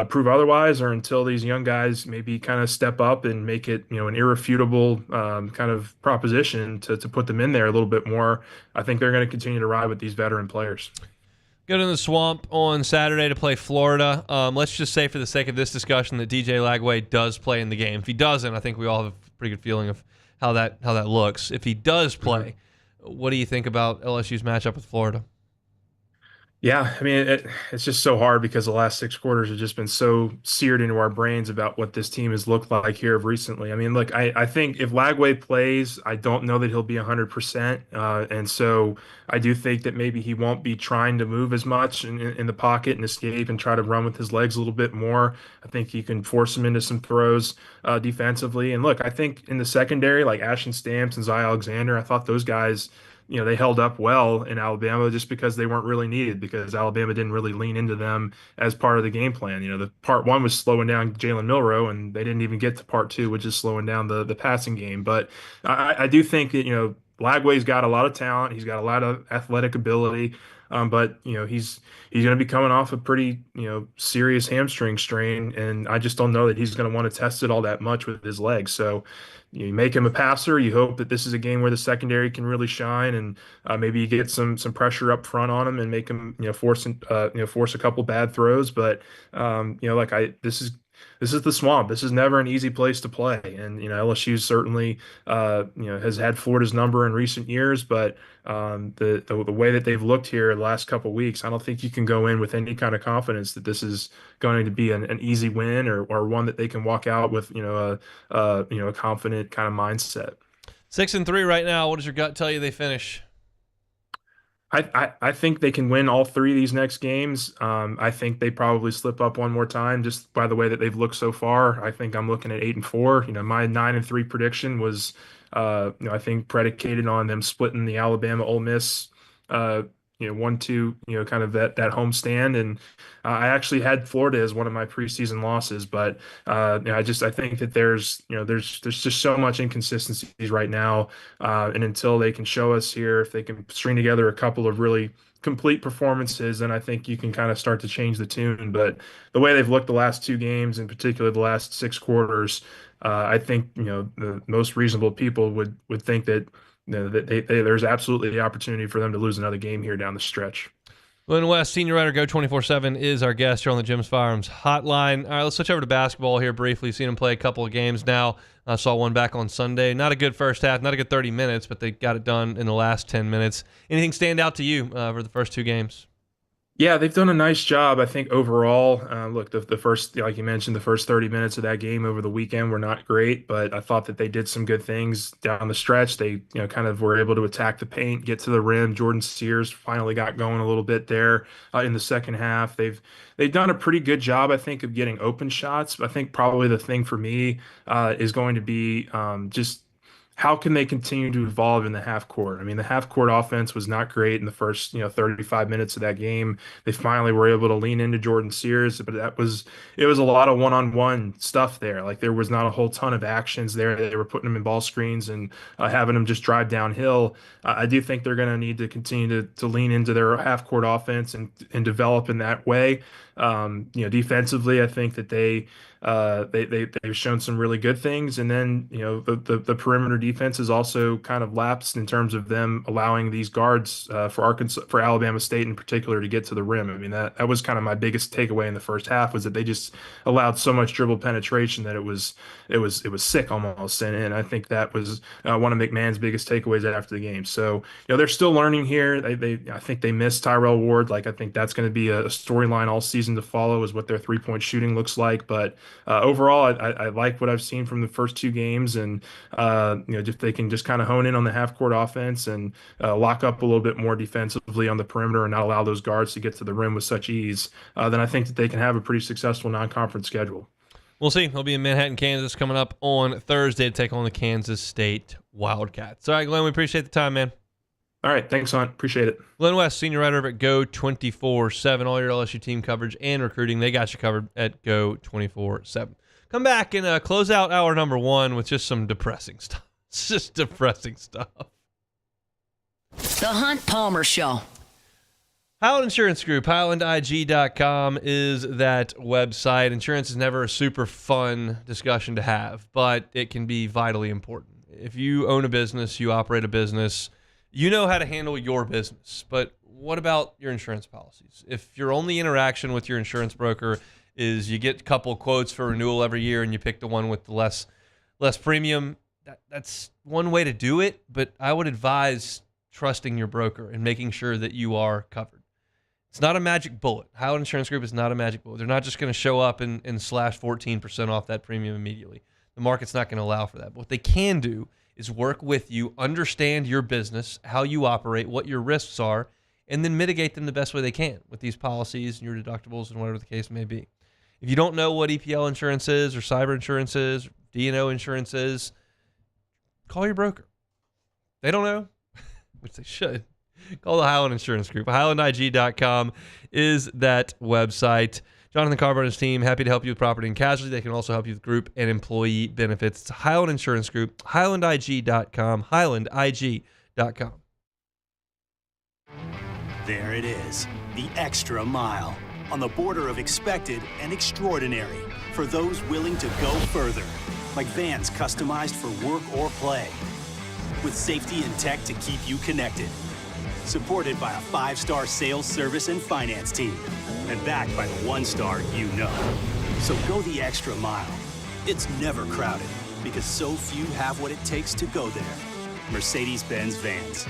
prove otherwise, or until these young guys maybe kind of step up and make it, an irrefutable kind of proposition to put them in there a little bit more, I think they're going to continue to ride with these veteran players. Go to the Swamp on Saturday to play Florida. Let's just say for the sake of this discussion that DJ Lagway does play in the game. If he doesn't, I think we all have a pretty good feeling of how that looks. If he does play, what do you think about LSU's matchup with Florida? Yeah, I mean, it's just so hard because the last 6 quarters have just been so seared into our brains about what this team has looked like here recently. I mean, look, I think if Lagway plays, I don't know that he'll be 100%. And so I do think that maybe he won't be trying to move as much in the pocket and escape and try to run with his legs a little bit more. I think you can force him into some throws defensively. And look, I think in the secondary, like Ashton Stamps and Zy Alexander, I thought those guys, they held up well in Alabama just because they weren't really needed, because Alabama didn't really lean into them as part of the game plan. The part one was slowing down Jalen Milroe, and they didn't even get to part two, which is slowing down the passing game. But I do think that, Lagway's got a lot of talent. He's got a lot of athletic ability. But he's going to be coming off a pretty serious hamstring strain, and I just don't know that he's going to want to test it all that much with his legs. So you make him a passer. You hope that this is a game where the secondary can really shine, and maybe you get some pressure up front on him and make him force a couple bad throws. But this is this is the Swamp. This is never an easy place to play. And, LSU certainly, has had Florida's number in recent years, but the way that they've looked here the last couple of weeks, I don't think you can go in with any kind of confidence that this is going to be an easy win or one that they can walk out with, a confident kind of mindset. 6-3 right now. What does your gut tell you they finish? I think they can win all three of these next games. I think they probably slip up one more time just by the way that they've looked so far. I think I'm looking at 8-4. My 9-3 prediction was, I think predicated on them splitting the Alabama Ole Miss, 1-2, kind of that homestand. And I actually had Florida as one of my preseason losses, but I think that there's just so much inconsistencies right now. And until they can show us here, if they can string together a couple of really complete performances, then I think you can kind of start to change the tune. But the way they've looked the last two games, in particular the last 6 quarters, I think, the most reasonable people would think that there's absolutely the opportunity for them to lose another game here down the stretch. Glenn West, senior writer, Go 24/7, is our guest here on the Jim's Firearms Hotline. All right, let's switch over to basketball here briefly. Seen him play a couple of games now. I saw one back on Sunday. Not a good first half, not a good 30 minutes, but they got it done in the last 10 minutes. Anything stand out to you for the first 2 games? Yeah, they've done a nice job, I think, overall. Look, the first, like you mentioned, the first 30 minutes of that game over the weekend were not great, but I thought that they did some good things down the stretch. They, kind of were able to attack the paint, get to the rim. Jordan Sears finally got going a little bit there in the second half. They've done a pretty good job, I think, of getting open shots. I think probably the thing for me is going to be just how can they continue to evolve in the half court? I mean, the half court offense was not great in the first, 35 minutes of that game. They finally were able to lean into Jordan Sears, but it was a lot of one-on-one stuff there. Like there was not a whole ton of actions there. They were putting them in ball screens and having them just drive downhill. I do think they're going to need to continue to lean into their half court offense and develop in that way. Defensively, I think that they've shown some really good things, and then the perimeter defense has also kind of lapsed in terms of them allowing these guards for Alabama State in particular to get to the rim. I mean that was kind of my biggest takeaway in the first half, was that they just allowed so much dribble penetration that it was sick almost, and I think that was one of McMahon's biggest takeaways after the game. So they're still learning here. I think they missed Tyrell Ward. Like I think that's going to be a storyline all season to follow, is what their 3-point shooting looks like. But overall, I like what I've seen from the first 2 games, and if they can just kind of hone in on the half court offense and lock up a little bit more defensively on the perimeter and not allow those guards to get to the rim with such ease, then I think that they can have a pretty successful non-conference schedule. We'll see. They'll be in Manhattan, Kansas coming up on Thursday to take on the Kansas State Wildcats. All right, Glenn, we appreciate the time, man. All right, thanks, Hunt. Appreciate it. Glenn West, senior writer at Go 24/7, all your LSU team coverage and recruiting. They got you covered at Go 24/7. Come back and close out hour number 1 with just some depressing stuff. It's just depressing stuff. The Hunt Palmer Show. Highland Insurance Group, HighlandIG.com is that website. Insurance is never a super fun discussion to have, but it can be vitally important. If you own a business, you operate a business, you know how to handle your business, but what about your insurance policies? If your only interaction with your insurance broker is you get a couple of quotes for renewal every year and you pick the one with the less premium, that's one way to do it, but I would advise trusting your broker and making sure that you are covered. It's not a magic bullet. Highland Insurance Group is not a magic bullet. They're not just going to show up and slash 14% off that premium immediately. The market's not going to allow for that. But what they can do is work with you, understand your business, how you operate, what your risks are, and then mitigate them the best way they can with these policies and your deductibles and whatever the case may be. If you don't know what EPL insurance is or cyber insurance is, or D&O insurance is, call your broker. They don't know, which they should. Call the Highland Insurance Group. HighlandIG.com is that website. Jonathan Carver and his team, happy to help you with property and casualty. They can also help you with group and employee benefits. It's Highland Insurance Group, HighlandIG.com, HighlandIG.com. There it is, the extra mile, on the border of expected and extraordinary, for those willing to go further, like vans customized for work or play, with safety and tech to keep you connected. Supported by a 5-star sales, service, and finance team. And backed by the 1-star you know. So go the extra mile. It's never crowded because so few have what it takes to go there. Mercedes-Benz Vans.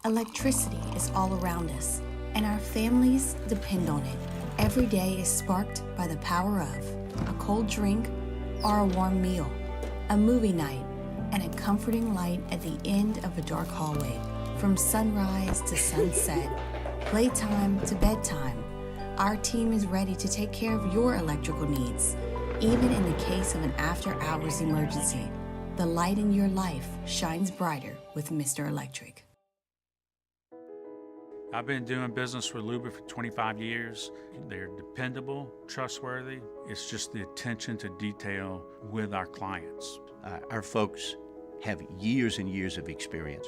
Electricity is all around us, and our families depend on it. Every day is sparked by the power of a cold drink or a warm meal, a movie night, and a comforting light at the end of a dark hallway. From sunrise to sunset, playtime to bedtime, our team is ready to take care of your electrical needs. Even in the case of an after-hours emergency, the light in your life shines brighter with Mr. Electric. I've been doing business with Luba for 25 years. They're dependable, trustworthy. It's just the attention to detail with our clients. Our folks have years and years of experience.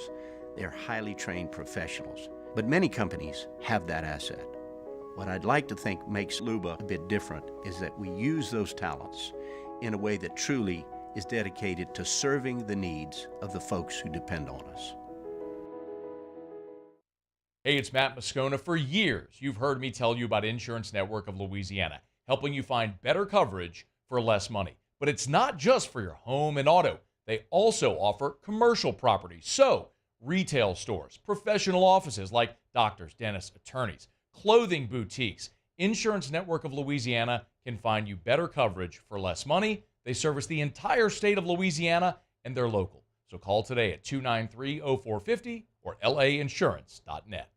They're highly trained professionals, but many companies have that asset. What I'd like to think makes Luba a bit different is that we use those talents in a way that truly is dedicated to serving the needs of the folks who depend on us. Hey, it's Matt Moscona. For years, you've heard me tell you about Insurance Network of Louisiana, helping you find better coverage for less money. But it's not just for your home and auto. They also offer commercial property. So, retail stores, professional offices like doctors, dentists, attorneys, clothing boutiques. Insurance Network of Louisiana can find you better coverage for less money. They service the entire state of Louisiana, and they're local. So call today at 293-0450 or lainsurance.net.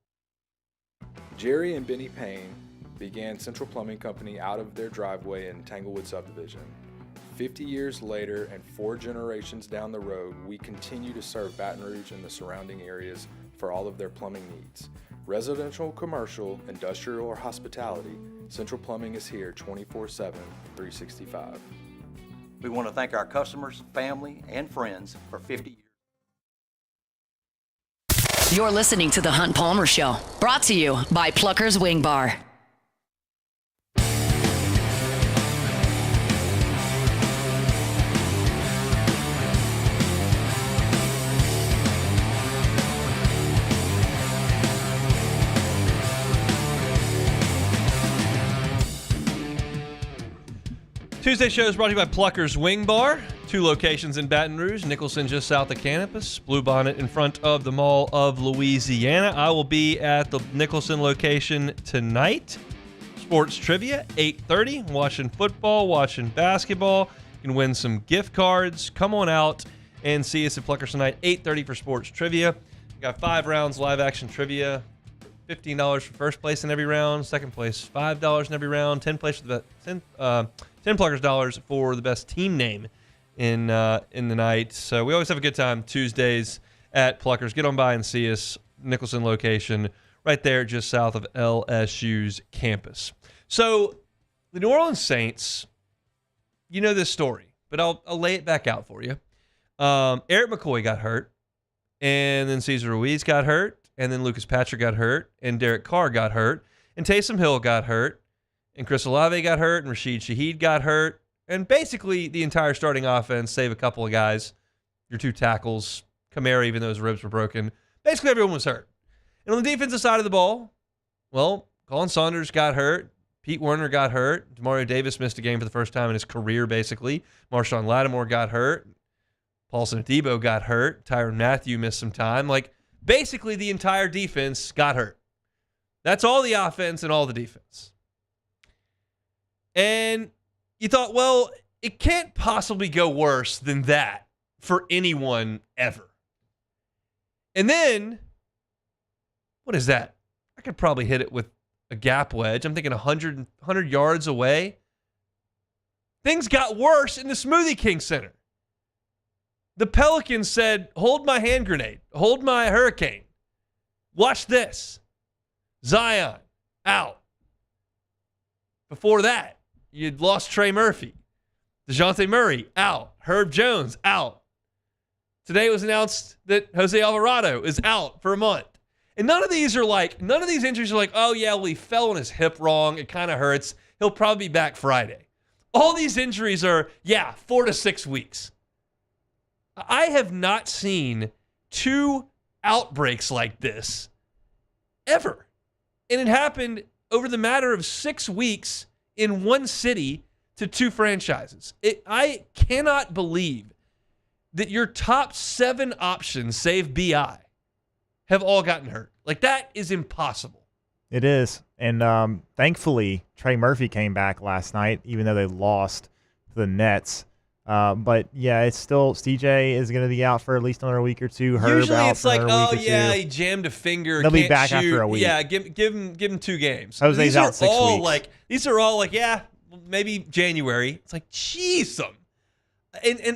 Jerry and Benny Payne began Central Plumbing Company out of their driveway in Tanglewood subdivision. 50 years later and 4 generations down the road, we continue to serve Baton Rouge and the surrounding areas for all of their plumbing needs. Residential, commercial, industrial, or hospitality, Central Plumbing is here 24/7, 365. We want to thank our customers, family, and friends for 50 years. You're listening to The Hunt Palmer Show, brought to you by Plucker's Wing Bar. Tuesday show is brought to you by Plucker's Wing Bar. 2 locations in Baton Rouge, Nicholson just south of campus, Bluebonnet in front of the Mall of Louisiana. I will be at the Nicholson location tonight. Sports trivia, 8:30, watching football, watching basketball. You can win some gift cards. Come on out and see us at Plucker's tonight, 8:30 for sports trivia. We got 5 rounds live action trivia. $15 for first place in every round. Second place, $5 in every round. 10 Pluckers dollars for the best team name in the night. So we always have a good time Tuesdays at Pluckers. Get on by and see us. Nicholson location right there just south of LSU's campus. So the New Orleans Saints, you know this story, but I'll lay it back out for you. Eric McCoy got hurt, and then Cesar Ruiz got hurt, and then Lucas Patrick got hurt, and Derek Carr got hurt, and Taysom Hill got hurt, and Chris Olave got hurt, and Rashid Shaheed got hurt, and basically the entire starting offense, save a couple of guys, your 2 tackles, Kamara, even though his ribs were broken, basically everyone was hurt. And on the defensive side of the ball, well, Colin Saunders got hurt, Pete Werner got hurt, Demario Davis missed a game for the first time in his career, basically. Marshawn Lattimore got hurt, Paulson Adebo got hurt, Tyrann Mathieu missed some time. Like, basically the entire defense got hurt. That's all the offense and all the defense. And you thought, well, it can't possibly go worse than that for anyone ever. And then, what is that? I could probably hit it with a gap wedge. I'm thinking 100 yards away. Things got worse in the Smoothie King Center. The Pelicans said, hold my hand grenade. Hold my hurricane. Watch this. Zion, out. Before that, you'd lost Trey Murphy. DeJounte Murray, out. Herb Jones, out. Today it was announced that Jose Alvarado is out for a month. And none of these injuries are like, oh, yeah, well, he fell on his hip wrong. It kind of hurts. He'll probably be back Friday. All these injuries are, 4 to 6 weeks. I have not seen 2 outbreaks like this ever. And it happened over the matter of 6 weeks in one city to 2 franchises. I cannot believe that your top 7 options, save BI, have all gotten hurt. Like, that is impossible. It is. And thankfully, Trey Murphy came back last night, even though they lost to the Nets. But, yeah, it's still CJ is going to be out for at least another week or 2. Herb Usually out it's for like, another week or 2. he jammed a finger. They'll can't be back shoot. after a week. Yeah, give him 2 games. Jose's out 6 weeks. These are all maybe January. It's like, jeez, and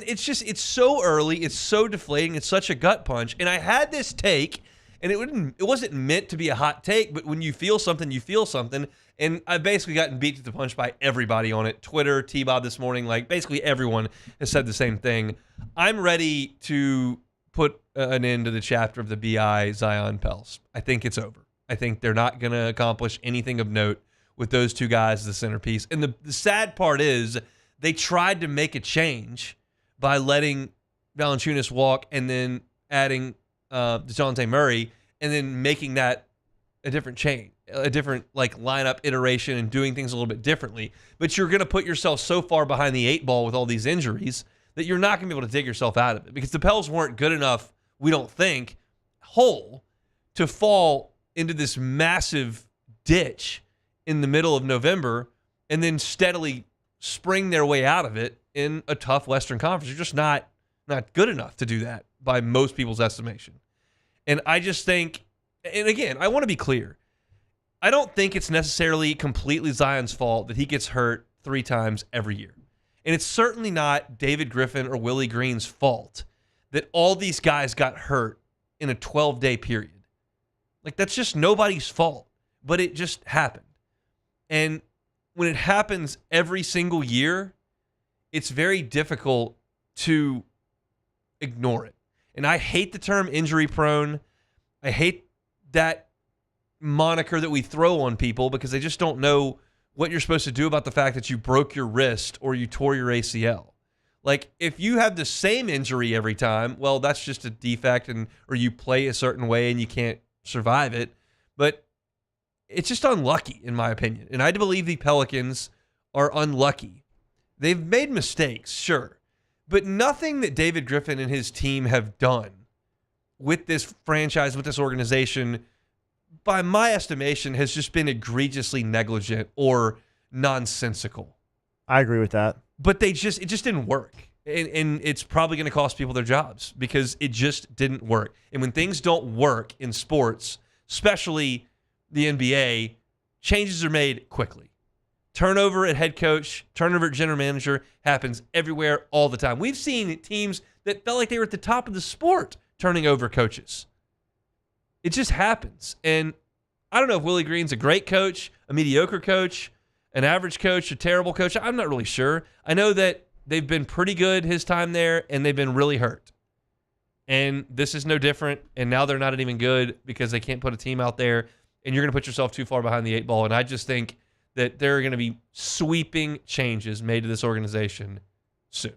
it's just, it's so early. It's so deflating. It's such a gut punch. And I had this take, and it wasn't meant to be a hot take, but when you feel something, you feel something. And I've basically gotten beat to the punch by everybody on it. Twitter, T-Bob this morning, basically everyone has said the same thing. I'm ready to put an end to the chapter of the BI Zion Pels. I think it's over. I think they're not going to accomplish anything of note with those 2 guys as the centerpiece. And the sad part is they tried to make a change by letting Valanciunas walk and then adding DeJounte Murray and then making that a different change, a different lineup iteration and doing things a little bit differently. But you're going to put yourself so far behind the 8 ball with all these injuries that you're not going to be able to dig yourself out of it, because the Pels weren't good enough, we don't think, whole to fall into this massive ditch in the middle of November and then steadily spring their way out of it in a tough Western Conference. You're just not good enough to do that by most people's estimation. And I just think, and again, I want to be clear, I don't think it's necessarily completely Zion's fault that he gets hurt 3 times every year. And it's certainly not David Griffin or Willie Green's fault that all these guys got hurt in a 12-day period. That's just nobody's fault, but it just happened. And when it happens every single year, it's very difficult to ignore it. And I hate the term injury prone. I hate that moniker that we throw on people because they just don't know what you're supposed to do about the fact that you broke your wrist or you tore your ACL. If you have the same injury every time, well, that's just a defect, or you play a certain way and you can't survive it. But it's just unlucky, in my opinion. And I believe the Pelicans are unlucky. They've made mistakes, sure. But nothing that David Griffin and his team have done with this franchise, with this organization, by my estimation, has just been egregiously negligent or nonsensical. I agree with that. But it just didn't work. And it's probably going to cost people their jobs because it just didn't work. And when things don't work in sports, especially the NBA, changes are made quickly. Turnover at head coach, turnover at general manager happens everywhere all the time. We've seen teams that felt like they were at the top of the sport turning over coaches. It just happens. And I don't know if Willie Green's a great coach, a mediocre coach, an average coach, a terrible coach. I'm not really sure. I know that they've been pretty good his time there, and they've been really hurt. And this is no different. And now they're not even good because they can't put a team out there, and you're going to put yourself too far behind the 8 ball. And I just think that there are going to be sweeping changes made to this organization soon.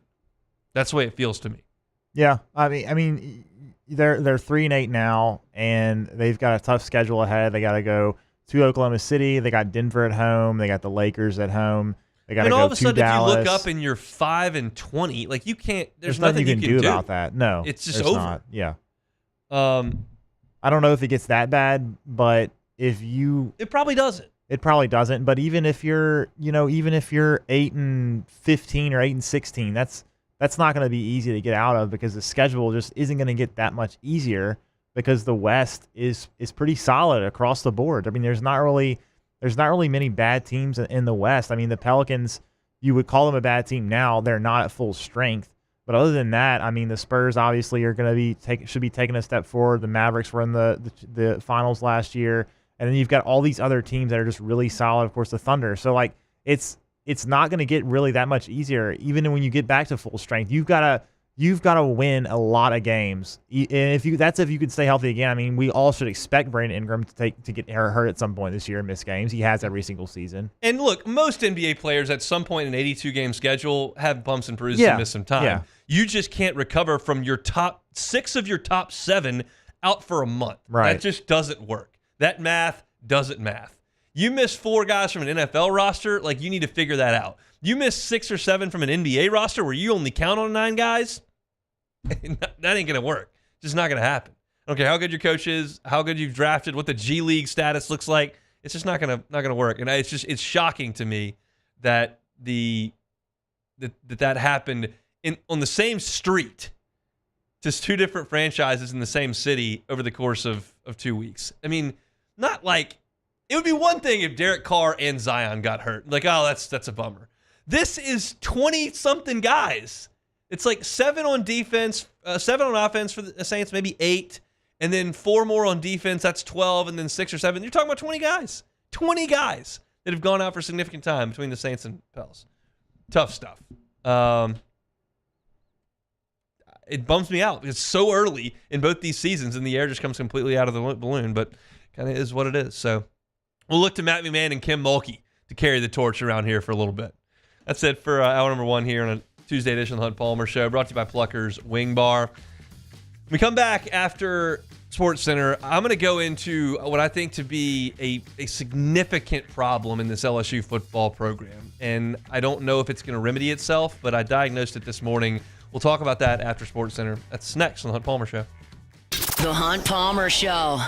That's the way it feels to me. Yeah, I mean, they're 3-8 now, and they've got a tough schedule ahead. They got to go to Oklahoma City. They got Denver at home. They got the Lakers at home. They got to go to Dallas. And all of a sudden, if you look up and you're 5-20, you can't. There's nothing you can do about that. No, it's just over. Not. Yeah. I don't know if it gets that bad, but it probably doesn't. It probably doesn't. But even if you're 8-15 or 8-16, that's not going to be easy to get out of because the schedule just isn't going to get that much easier because the West is pretty solid across the board. I mean, there's not really many bad teams in the West. I mean, the Pelicans, you would call them a bad team now. They're not at full strength. But other than that, I mean, the Spurs obviously are going to should be taking a step forward. The Mavericks were in the finals last year. And then you've got all these other teams that are just really solid. Of course, the Thunder. So, it's not going to get really that much easier. Even when you get back to full strength, you've got to win a lot of games. And if you can stay healthy again. I mean, we all should expect Brandon Ingram to get hurt at some point this year and miss games. He has every single season. And look, most NBA players at some point in an 82-game schedule have bumps and bruises and miss some time. Yeah. You just can't recover from your top 6 of your top 7 out for a month. Right. That just doesn't work. That math doesn't math. You miss 4 guys from an NFL roster, like you need to figure that out. You miss 6 or 7 from an NBA roster where you only count on 9 guys. That ain't going to work. It's just not going to happen. I don't care how good your coach is, how good you've drafted, what the G League status looks like. It's just not going to work. And it's shocking to me that that happened on the same street, just 2 different franchises in the same city over the course of 2 weeks. I mean, not like it would be one thing if Derek Carr and Zion got hurt. Like, oh, that's a bummer. This is 20-something guys. It's like 7 on defense, 7 on offense for the Saints, maybe 8, and then 4 more on defense. That's 12, and then 6 or 7. You're talking about 20 guys. 20 guys that have gone out for significant time between the Saints and Pels. Tough stuff. It bums me out. It's so early in both these seasons, and the air just comes completely out of the balloon, but kind of is what it is. So we'll look to Matt McMahon and Kim Mulkey to carry the torch around here for a little bit. That's it for hour number 1 here on a Tuesday edition of the Hunt Palmer Show, brought to you by Plucker's Wing Bar. When we come back after Sports Center, I'm going to go into what I think to be a significant problem in this LSU football program. And I don't know if it's going to remedy itself, but I diagnosed it this morning. We'll talk about that after Sports Center. That's next on the Hunt Palmer Show. The Hunt Palmer Show.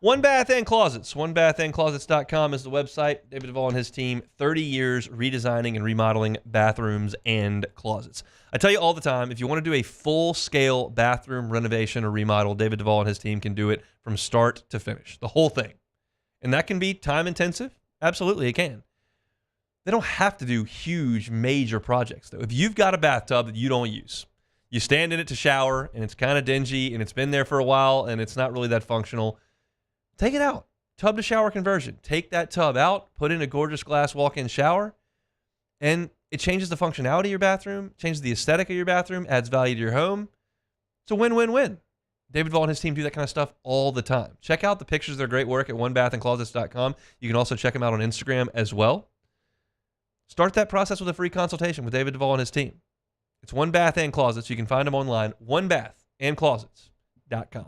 One Bath and Closets. OneBathAndClosets.com is the website. David Duvall and his team, 30 years redesigning and remodeling bathrooms and closets. I tell you all the time, if you want to do a full-scale bathroom renovation or remodel, David Duvall and his team can do it from start to finish, the whole thing. And that can be time-intensive. Absolutely, it can. They don't have to do huge, major projects, though. If you've got a bathtub that you don't use, you stand in it to shower, and it's kind of dingy, and it's been there for a while, and it's not really that functional, take it out. Tub to shower conversion. Take that tub out, put in a gorgeous glass walk-in shower, and it changes the functionality of your bathroom, changes the aesthetic of your bathroom, adds value to your home. It's a win-win-win. David Duvall and his team do that kind of stuff all the time. Check out the pictures of their great work at OneBathAndClosets.com. You can also check them out on Instagram as well. Start that process with a free consultation with David Duvall and his team. It's One Bath and Closets. You can find them online, OneBathAndClosets.com.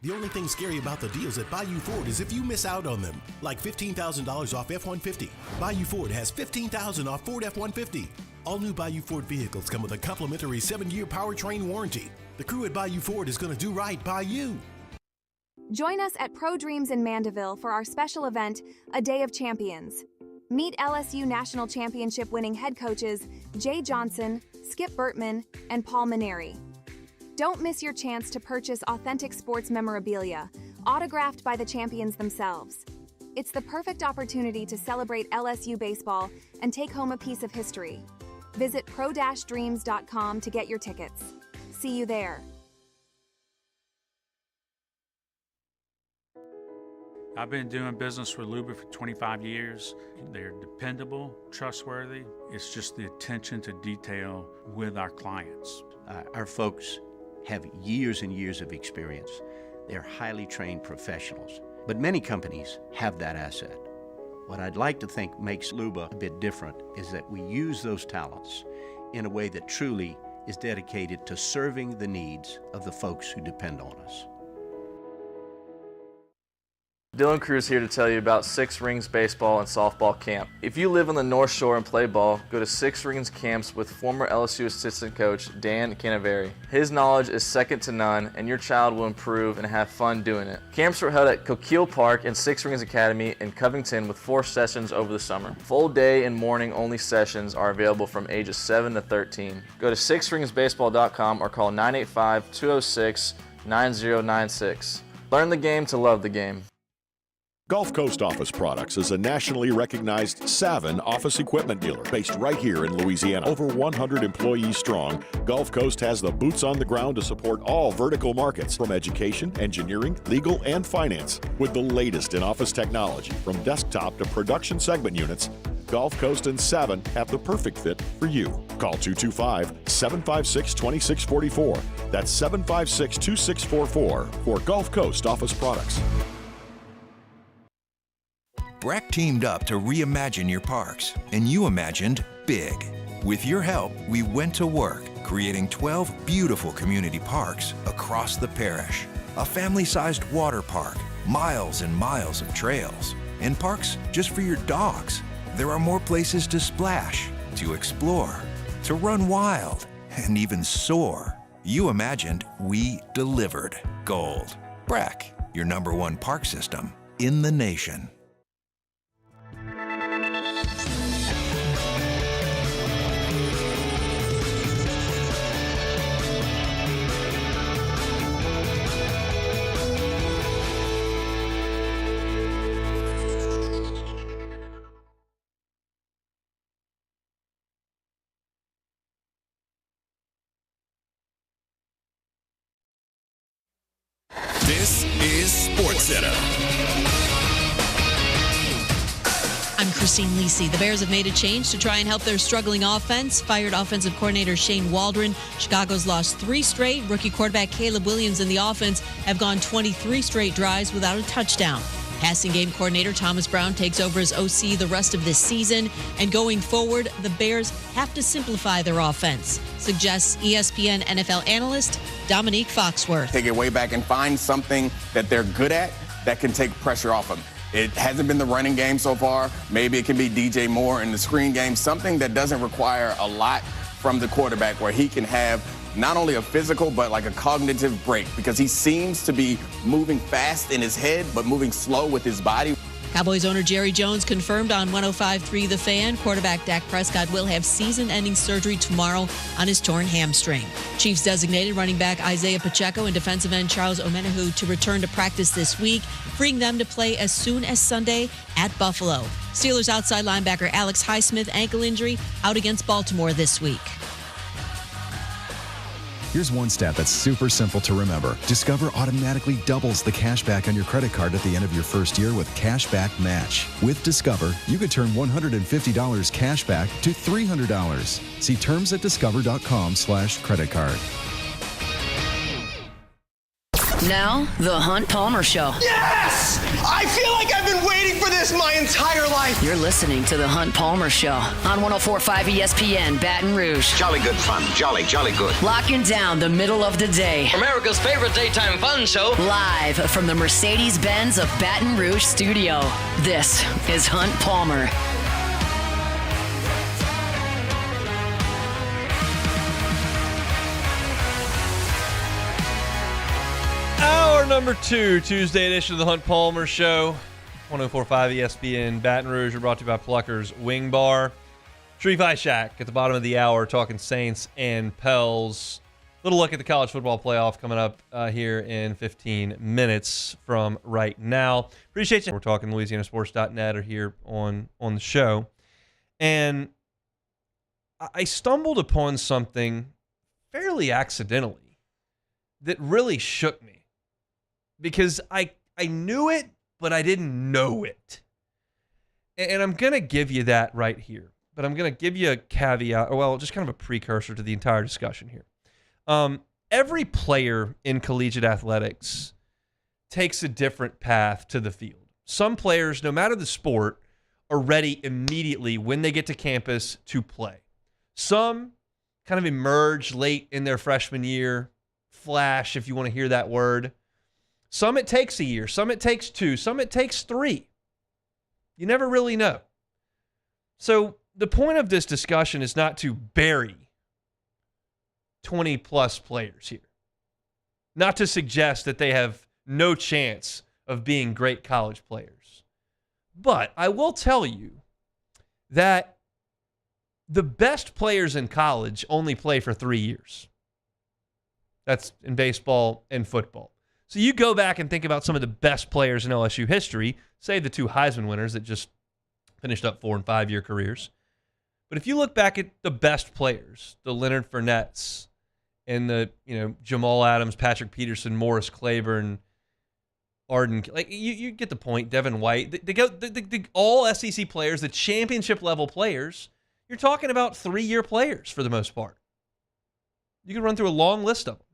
The only thing scary about the deals at Bayou Ford is if you miss out on them, like $15,000 off F-150. Bayou Ford has $15,000 off Ford F-150. All new Bayou Ford vehicles come with a complimentary 7-year powertrain warranty. The crew at Bayou Ford is going to do right by you. Join us at Pro Dreams in Mandeville for our special event, A Day of Champions. Meet LSU National Championship winning head coaches Jay Johnson, Skip Bertman, and Paul Maneri. Don't miss your chance to purchase authentic sports memorabilia, autographed by the champions themselves. It's the perfect opportunity to celebrate LSU baseball and take home a piece of history. Visit pro-dreams.com to get your tickets. See you there. I've been doing business with Luba for 25 years. They're dependable, trustworthy. It's just the attention to detail with our clients. Our folks have years and years of experience. They're highly trained professionals. But many companies have that asset. What I'd like to think makes Luba a bit different is that we use those talents in a way that truly is dedicated to serving the needs of the folks who depend on us. Dylan Cruz here to tell you about Six Rings Baseball and Softball Camp. If you live on the North Shore and play ball, go to Six Rings Camps with former LSU assistant coach Dan Canaveri. His knowledge is second to none, and your child will improve and have fun doing it. Camps were held at Coquille Park and Six Rings Academy in Covington with 4 sessions over the summer. Full day and morning only sessions are available from ages 7 to 13. Go to sixringsbaseball.com or call 985-206-9096. Learn the game to love the game. Gulf Coast Office Products is a nationally recognized Savin office equipment dealer based right here in Louisiana. Over 100 employees strong, Gulf Coast has the boots on the ground to support all vertical markets, from education, engineering, legal, and finance. With the latest in office technology, from desktop to production segment units, Gulf Coast and Savin have the perfect fit for you. Call 225-756-2644. That's 756-2644 for Gulf Coast Office Products. Breck teamed up to reimagine your parks, and you imagined big. With your help, we went to work, creating 12 beautiful community parks across the parish. A family-sized water park, miles and miles of trails, and parks just for your dogs. There are more places to splash, to explore, to run wild, and even soar. You imagined, we delivered. Gold. Breck, your #1 park system in the nation. This is SportsCenter. I'm Christine Lisi. The Bears have made a change to try and help their struggling offense. Fired offensive coordinator Shane Waldron. Chicago's lost 3 straight. Rookie quarterback Caleb Williams and the offense have gone 23 straight drives without a touchdown. Passing game coordinator Thomas Brown takes over as OC the rest of this season. And going forward, the Bears have to simplify their offense, suggests ESPN NFL analyst Dominique Foxworth. Take it way back and find something that they're good at that can take pressure off them. It hasn't been the running game so far. Maybe it can be DJ Moore in the screen game, something that doesn't require a lot from the quarterback, where he can have not only a physical but like a cognitive break, because he seems to be moving fast in his head but moving slow with his body. Cowboys owner Jerry Jones confirmed on 105.3 The Fan quarterback Dak Prescott will have season-ending surgery tomorrow on his torn hamstring. Chiefs designated running back Isaiah Pacheco and defensive end Charles Omenihu to return to practice this week, freeing them to play as soon as Sunday at Buffalo. Steelers outside linebacker Alex Highsmith ankle injury out against Baltimore this week. Here's one stat that's super simple to remember. Discover automatically doubles the cash back on your credit card at the end of your first year with Cashback Match. With Discover, you could turn $150 cash back to $300. See terms at discover.com/credit card. Now, the Hunt Palmer Show. Yes! I feel like I've been waiting for this my entire life. You're listening to the Hunt Palmer Show on 104.5 ESPN Baton Rouge. Jolly good fun. Jolly good. Locking down the middle of the day. America's favorite daytime fun show. Live from the Mercedes-Benz of Baton Rouge studio. This is Hunt Palmer. Hour number 2, Tuesday edition of the Hunt Palmer Show. 104.5 ESPN Baton Rouge. We're brought to you by Plucker's Wing Bar. Sharie High Shack at the bottom of the hour, talking Saints and Pels. Little look at the college football playoff coming up here in 15 minutes from right now. Appreciate you. We're talking LouisianaSports.net or here on the show. And I stumbled upon something fairly accidentally that really shook me. Because I knew it, but I didn't know it. And I'm going to give you that right here. But I'm going to give you a caveat, or well, just kind of a precursor to the entire discussion here. Every player in collegiate athletics takes a different path to the field. Some players, no matter the sport, are ready immediately when they get to campus to play. Some kind of emerge late in their freshman year, flash if you want to hear that word. Some it takes a year, some it takes 2, some it takes 3. You never really know. So the point of this discussion is not to bury 20-plus players here. Not to suggest that they have no chance of being great college players. But I will tell you that the best players in college only play for 3 years. That's in baseball and football. So you go back and think about some of the best players in LSU history, say the 2 Heisman winners that just finished up 4- and 5-year careers. But if you look back at the best players, the Leonard Fournettes and the Jamal Adams, Patrick Peterson, Morris Claiborne, Arden, like you get the point. Devin White, the all SEC players, the championship level players. You're talking about 3-year players for the most part. You can run through a long list of them.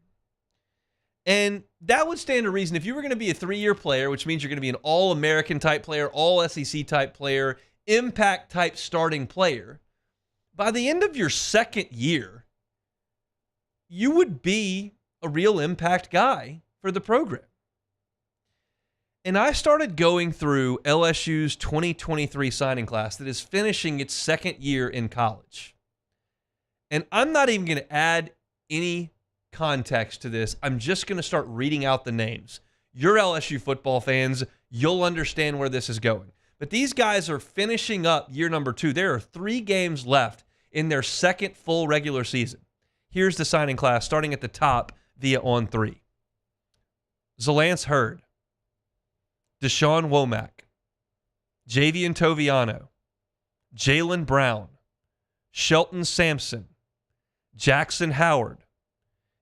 And that would stand to reason if you were going to be a 3-year player, which means you're going to be an all-American type player, all SEC type player, impact type starting player. By the end of your 2nd year, you would be a real impact guy for the program. And I started going through LSU's 2023 signing class that is finishing its 2nd year in college. And I'm not even going to add any context to this. I'm just going to start reading out the names. You're LSU football fans. You'll understand where this is going. But these guys are finishing up year number 2. There are 3 games left in their 2nd full regular season. Here's the signing class starting at the top via On 3. Zalance Hurd, Deshaun Womack, Javian Toviano, Jalen Brown, Shelton Sampson, Jackson Howard,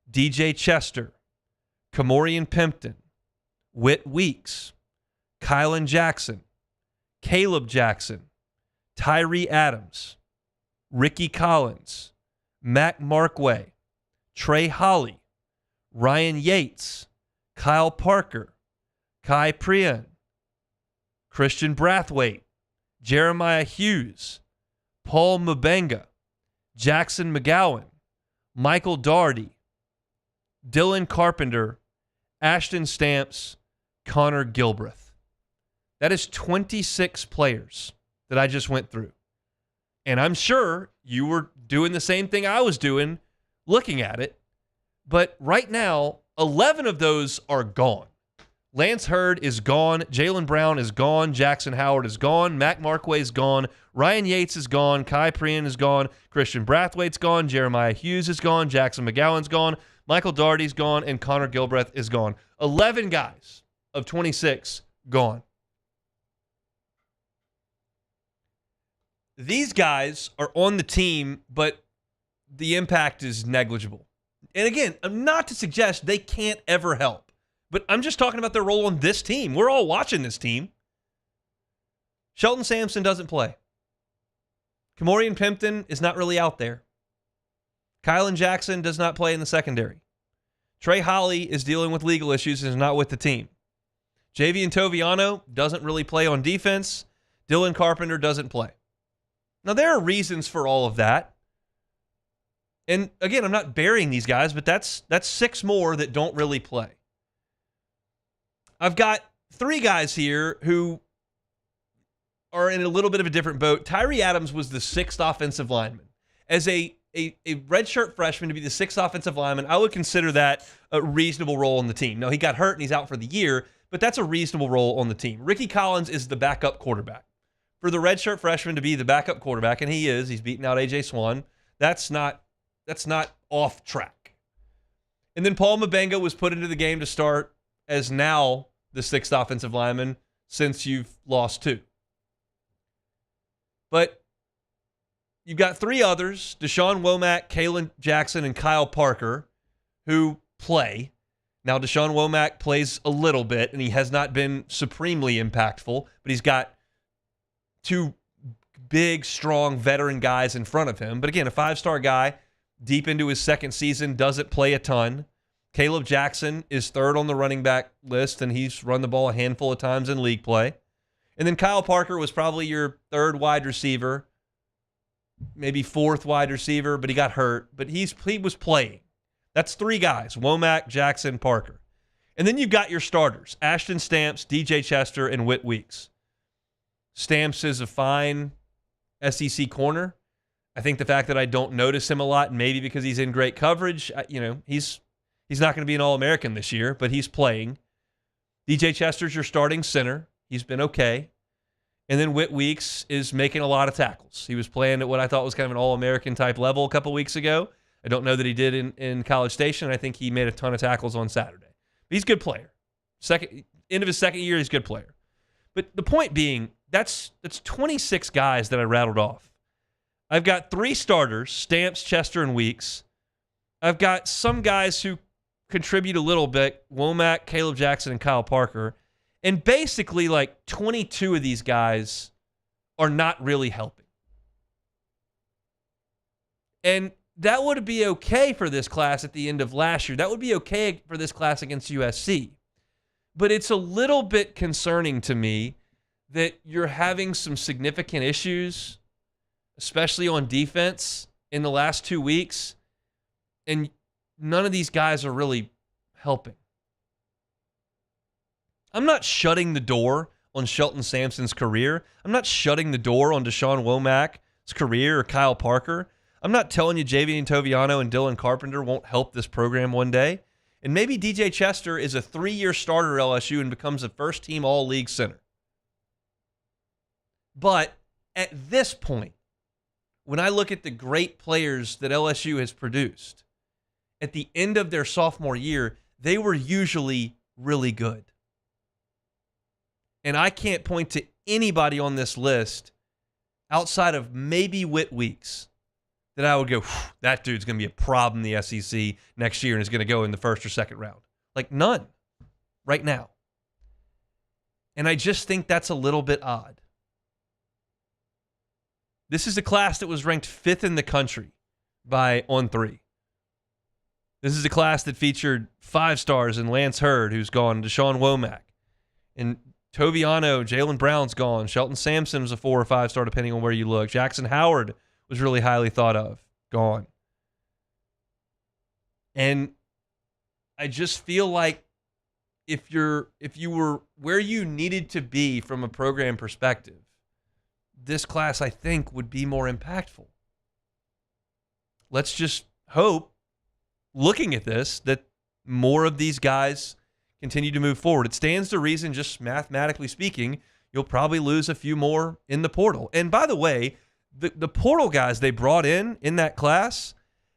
DJ Chester, Kamorian Pimpton, Whit Weeks, Kylan Jackson, Caleb Jackson, Tyree Adams, Ricky Collins, Mac Markway, Trey Holly, Ryan Yates, Kyle Parker, Kai Prian, Christian Brathwaite, Jeremiah Hughes, Paul Mabenga, Jackson McGowan, Michael Daugherty, Dylan Carpenter, Ashton Stamps, Connor Gilbreth. That is 26 players that I just went through. And I'm sure you were doing the same thing I was doing, looking at it. But right now, 11 of those are gone. Lance Hurd is gone. Jalen Brown is gone. Jackson Howard is gone. Mac Markway is gone. Ryan Yates is gone. Kai Prian is gone. Christian Brathwaite's gone. Jeremiah Hughes is gone. Jackson McGowan's gone. Michael Daugherty's gone. And Connor Gilbreth is gone. 11 guys of 26 gone. These guys are on the team, but the impact is negligible. And again, I'm not to suggest they can't ever help, but I'm just talking about their role on this team. We're all watching this team. Shelton Sampson doesn't play. Kamorian Pimpton is not really out there. Kylan Jackson does not play in the secondary. Trey Holly is dealing with legal issues and is not with the team. Javian Toviano doesn't really play on defense. Dylan Carpenter doesn't play. Now, there are reasons for all of that. And again, I'm not burying these guys, but that's 6 more that don't really play. I've got 3 guys here who are in a little bit of a different boat. Tyree Adams was the 6th offensive lineman. As a redshirt freshman to be the 6th offensive lineman, I would consider that a reasonable role on the team. Now, he got hurt and he's out for the year, but that's a reasonable role on the team. Ricky Collins is the backup quarterback. For the redshirt freshman to be the backup quarterback, and he is, he's beating out A.J. Swan, that's not off track. And then Paul Mabenga was put into the game to start as now the 6th offensive lineman since you've lost 2. But you've got 3 others, Deshaun Womack, Kalen Jackson, and Kyle Parker, who play. Now, Deshaun Womack plays a little bit, and he has not been supremely impactful, but he's got 2 big, strong veteran guys in front of him. But again, a 5-star guy, deep into his 2nd season, doesn't play a ton. Caleb Jackson is 3rd on the running back list, and he's run the ball a handful of times in league play. And then Kyle Parker was probably your 3rd wide receiver, maybe 4th wide receiver, but he got hurt. But he was playing. That's 3 guys, Womack, Jackson, Parker. And then you've got your starters, Ashton Stamps, DJ Chester, and Whit Weeks. Stamps is a fine SEC corner. I think the fact that I don't notice him a lot, maybe because he's in great coverage, he's not going to be an All-American this year, but he's playing. DJ Chester's your starting center. He's been okay. And then Whit Weeks is making a lot of tackles. He was playing at what I thought was kind of an All-American type level a couple weeks ago. I don't know that he did in College Station. I think he made a ton of tackles on Saturday. But he's a good player. End of his second year, he's a good player. But the point being, that's 26 guys that I rattled off. I've got 3 starters, Stamps, Chester, and Weeks. I've got some guys who contribute a little bit, Womack, Caleb Jackson, and Kyle Parker. And basically, like 22 of these guys are not really helping. And that would be okay for this class at the end of last year. That would be okay for this class against USC. But it's a little bit concerning to me that you're having some significant issues, especially on defense, in the last 2 weeks, and none of these guys are really helping. I'm not shutting the door on Shelton Sampson's career. I'm not shutting the door on Deshaun Womack's career or Kyle Parker. I'm not telling you Javian Toviano and Dylan Carpenter won't help this program one day. And maybe DJ Chester is a 3-year starter at LSU and becomes a first-team all-league center. But at this point, when I look at the great players that LSU has produced, at the end of their sophomore year, they were usually really good. And I can't point to anybody on this list outside of maybe Whit Weeks that I would go, that dude's going to be a problem in the SEC next year and is going to go in the first or second round. Like, none right now. And I just think that's a little bit odd. This is a class that was ranked 5th in the country by On3. This is a class that featured 5 stars in Lance Hurd, who's gone, Deshaun Womack. And Toviano, Jalen Brown's gone. Shelton Sampson was a 4 or 5 star, depending on where you look. Jackson Howard was really highly thought of, gone. And I just feel like if you were where you needed to be from a program perspective, this class, I think, would be more impactful. Let's just hope, looking at this, that more of these guys continue to move forward. It stands to reason, just mathematically speaking, you'll probably lose a few more in the portal. And by the way, the portal guys they brought in that class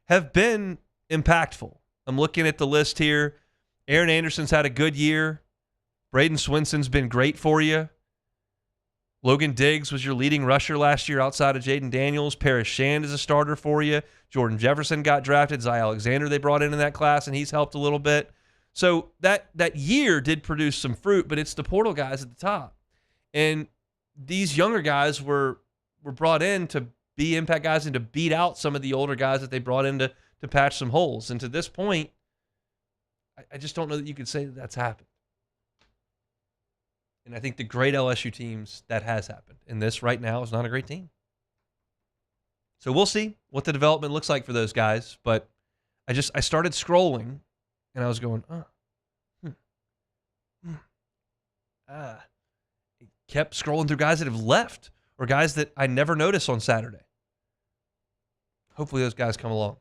have been impactful. I'm looking at the list here. Aaron Anderson's had a good year. Braden Swinson's been great for you. Logan Diggs was your leading rusher last year outside of Jaden Daniels. Paris Shand is a starter for you. Jordan Jefferson got drafted. Zy Alexander they brought in that class, and he's helped a little bit. So that year did produce some fruit, but it's the portal guys at the top. And these younger guys were brought in to be impact guys and to beat out some of the older guys that they brought in to patch some holes. And to this point, I just don't know that you could say that that's happened. And I think the great LSU teams, that has happened. And this right now is not a great team. So we'll see what the development looks like for those guys. But I started scrolling, and I was going, kept scrolling through guys that have left or guys that I never noticed on Saturday. Hopefully those guys come along.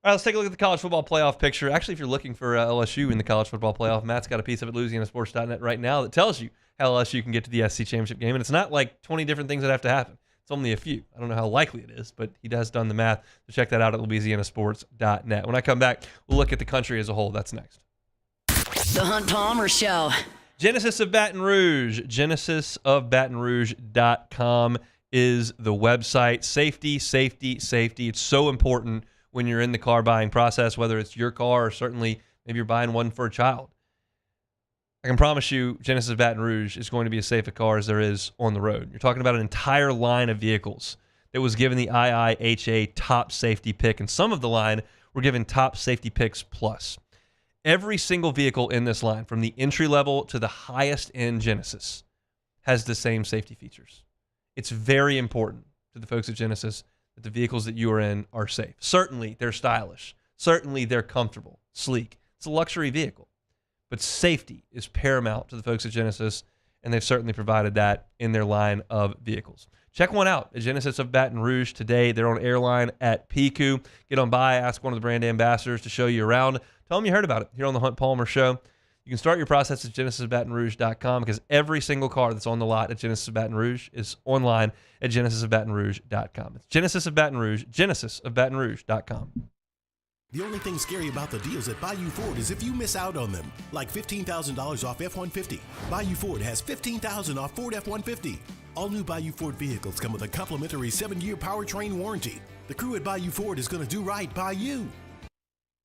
All right, let's take a look at the college football playoff picture. Actually, if you're looking for LSU in the college football playoff, Matt's got a piece of it, LouisianaSports.net right now, that tells you how LSU can get to the SEC championship game. And it's not like 20 different things that have to happen. It's only a few. I don't know how likely it is, but he has done the math. So check that out at LouisianaSports.net. When I come back, we'll look at the country as a whole. That's next. The Hunt Palmer Show. Genesis of Baton Rouge. GenesisofBatonRouge.com is the website. Safety, safety, safety. It's so important when you're in the car buying process, whether it's your car or certainly maybe you're buying one for a child. I can promise you Genesis of Baton Rouge is going to be as safe a car as there is on the road. You're talking about an entire line of vehicles that was given the IIHA top safety pick, and some of the line were given top safety picks plus. Every single vehicle in this line, from the entry level to the highest end Genesis, has the same safety features. It's very important to the folks at Genesis that the vehicles that you are in are safe. Certainly, they're stylish. Certainly, they're comfortable, sleek. It's a luxury vehicle. But safety is paramount to the folks at Genesis, and they've certainly provided that in their line of vehicles. Check one out at Genesis of Baton Rouge today. They're on Airline at Pico. Get on by, ask one of the brand ambassadors to show you around. Tell them you heard about it here on the Hunt Palmer Show. You can start your process at GenesisofBatonRouge.com because every single car that's on the lot at Genesis of Baton Rouge is online at GenesisofBatonRouge.com. It's Genesis of Baton Rouge, GenesisofBatonRouge.com. The only thing scary about the deals at Bayou Ford is if you miss out on them, like $15,000 off F-150. Bayou Ford has $15,000 off Ford F-150. All new Bayou Ford vehicles come with a complimentary 7-year powertrain warranty. The crew at Bayou Ford is going to do right by you.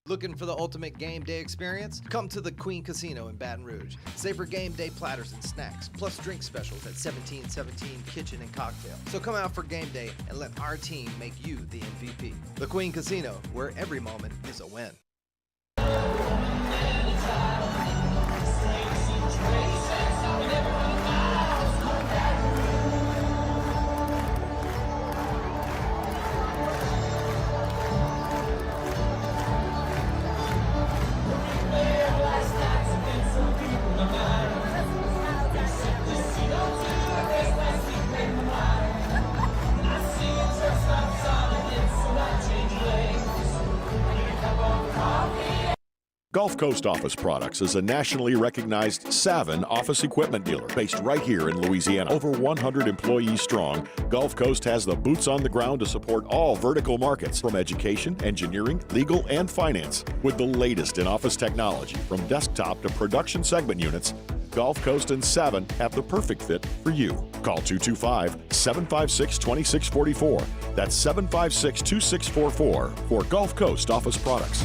Looking for the ultimate game day experience? Come to the Queen Casino in Baton Rouge. Savor game day platters and snacks, plus drink specials at 1717 Kitchen and Cocktail. So come out for game day and let our team make you the MVP. The Queen Casino, where every moment is a win. Gulf Coast Office Products is a nationally recognized Savin office equipment dealer based right here in Louisiana. Over 100 employees strong, Gulf Coast has the boots on the ground to support all vertical markets, from education, engineering, legal, and finance. With the latest in office technology, from desktop to production segment units, Gulf Coast and Savin have the perfect fit for you. Call 225-756-2644. That's 756-2644 for Gulf Coast Office Products.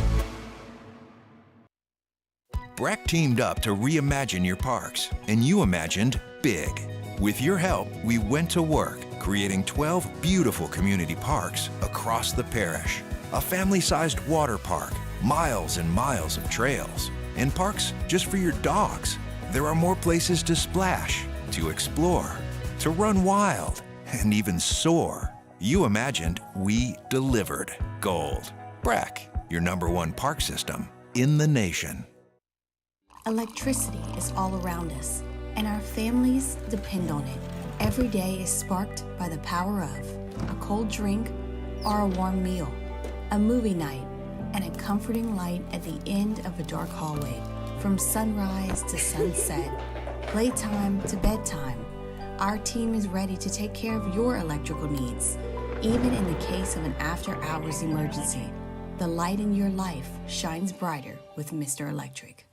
Breck teamed up to reimagine your parks, and you imagined big. With your help, we went to work, creating 12 beautiful community parks across the parish. A family-sized water park, miles and miles of trails, and parks just for your dogs. There are more places to splash, to explore, to run wild, and even soar. You imagined, we delivered. Gold. Breck, your #1 park system in the nation. Electricity is all around us, and our families depend on it. Every day is sparked by the power of a cold drink or a warm meal, a movie night, and a comforting light at the end of a dark hallway. From sunrise to sunset, playtime to bedtime, our team is ready to take care of your electrical needs. Even in the case of an after-hours emergency, the light in your life shines brighter with Mr. Electric.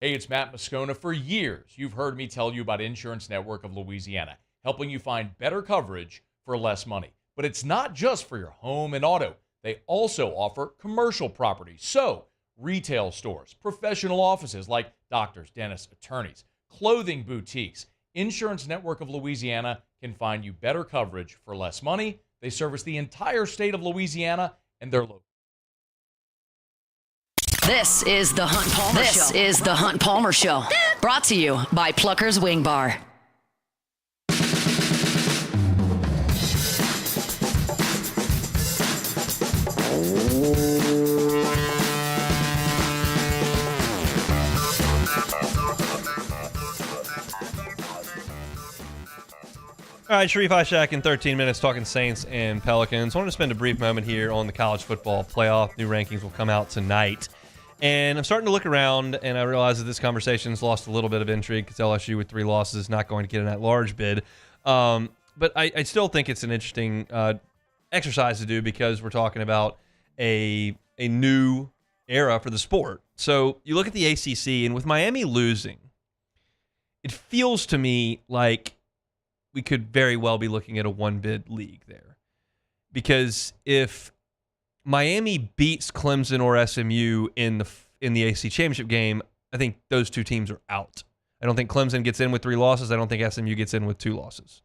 Hey, it's Matt Moscona. For years, you've heard me tell you about Insurance Network of Louisiana, helping you find better coverage for less money. But it's not just for your home and auto. They also offer commercial property. So, retail stores, professional offices like doctors, dentists, attorneys, clothing boutiques. Insurance Network of Louisiana can find you better coverage for less money. They service the entire state of Louisiana, and they're local. This is the Hunt Palmer Show. This is the Hunt Palmer Show. Brought to you by Plucker's Wing Bar. All right, Sharie High Shack in 13 minutes talking Saints and Pelicans. I want to spend a brief moment here on the college football playoff. New rankings will come out tonight. And I'm starting to look around, and I realize that this conversation's lost a little bit of intrigue because LSU with 3 losses is not going to get an at-large bid. But I still think it's an interesting exercise to do because we're talking about a new era for the sport. So you look at the ACC, and with Miami losing, it feels to me like we could very well be looking at a one-bid league there. Because if Miami beats Clemson or SMU in the ACC championship game, I think those two teams are out. I don't think Clemson gets in with 3 losses. I don't think SMU gets in with 2 losses.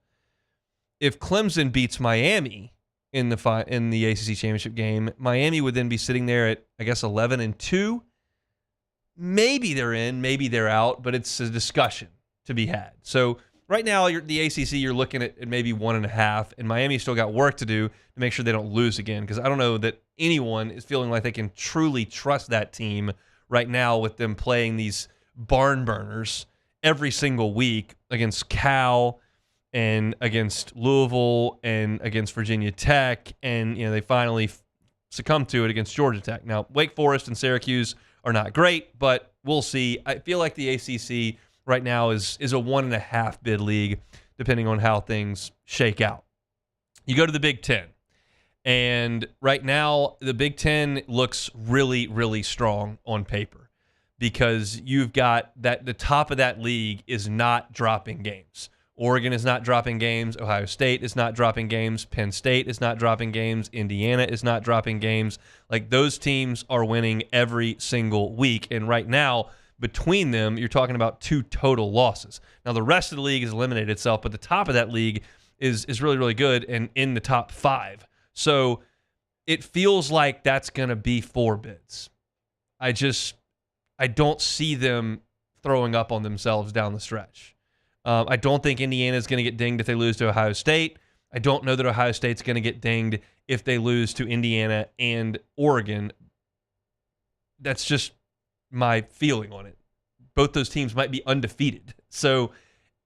If Clemson beats Miami in the ACC championship game, Miami would then be sitting there at, I guess, 11-2. Maybe they're in, maybe they're out, but it's a discussion to be had. So right now, the ACC, you're looking at maybe 1.5, and Miami's still got work to do to make sure they don't lose again, because I don't know that anyone is feeling like they can truly trust that team right now with them playing these barn burners every single week against Cal and against Louisville and against Virginia Tech, and they finally succumbed to it against Georgia Tech. Now, Wake Forest and Syracuse are not great, but we'll see. I feel like the ACC right now is a 1.5 bid league, depending on how things shake out. You go to the Big Ten. And right now, the Big Ten looks really, really strong on paper because you've got that the top of that league is not dropping games. Oregon is not dropping games. Ohio State is not dropping games. Penn State is not dropping games. Indiana is not dropping games. Like, those teams are winning every single week. And right now, between them, you're talking about 2 total losses. Now, the rest of the league has eliminated itself, but the top of that league is really, really good and in the top 5. So it feels like that's going to be 4 bids. I don't see them throwing up on themselves down the stretch. I don't think Indiana is going to get dinged if they lose to Ohio State. I don't know that Ohio State's going to get dinged if they lose to Indiana and Oregon. That's just my feeling on it. Both those teams might be undefeated. So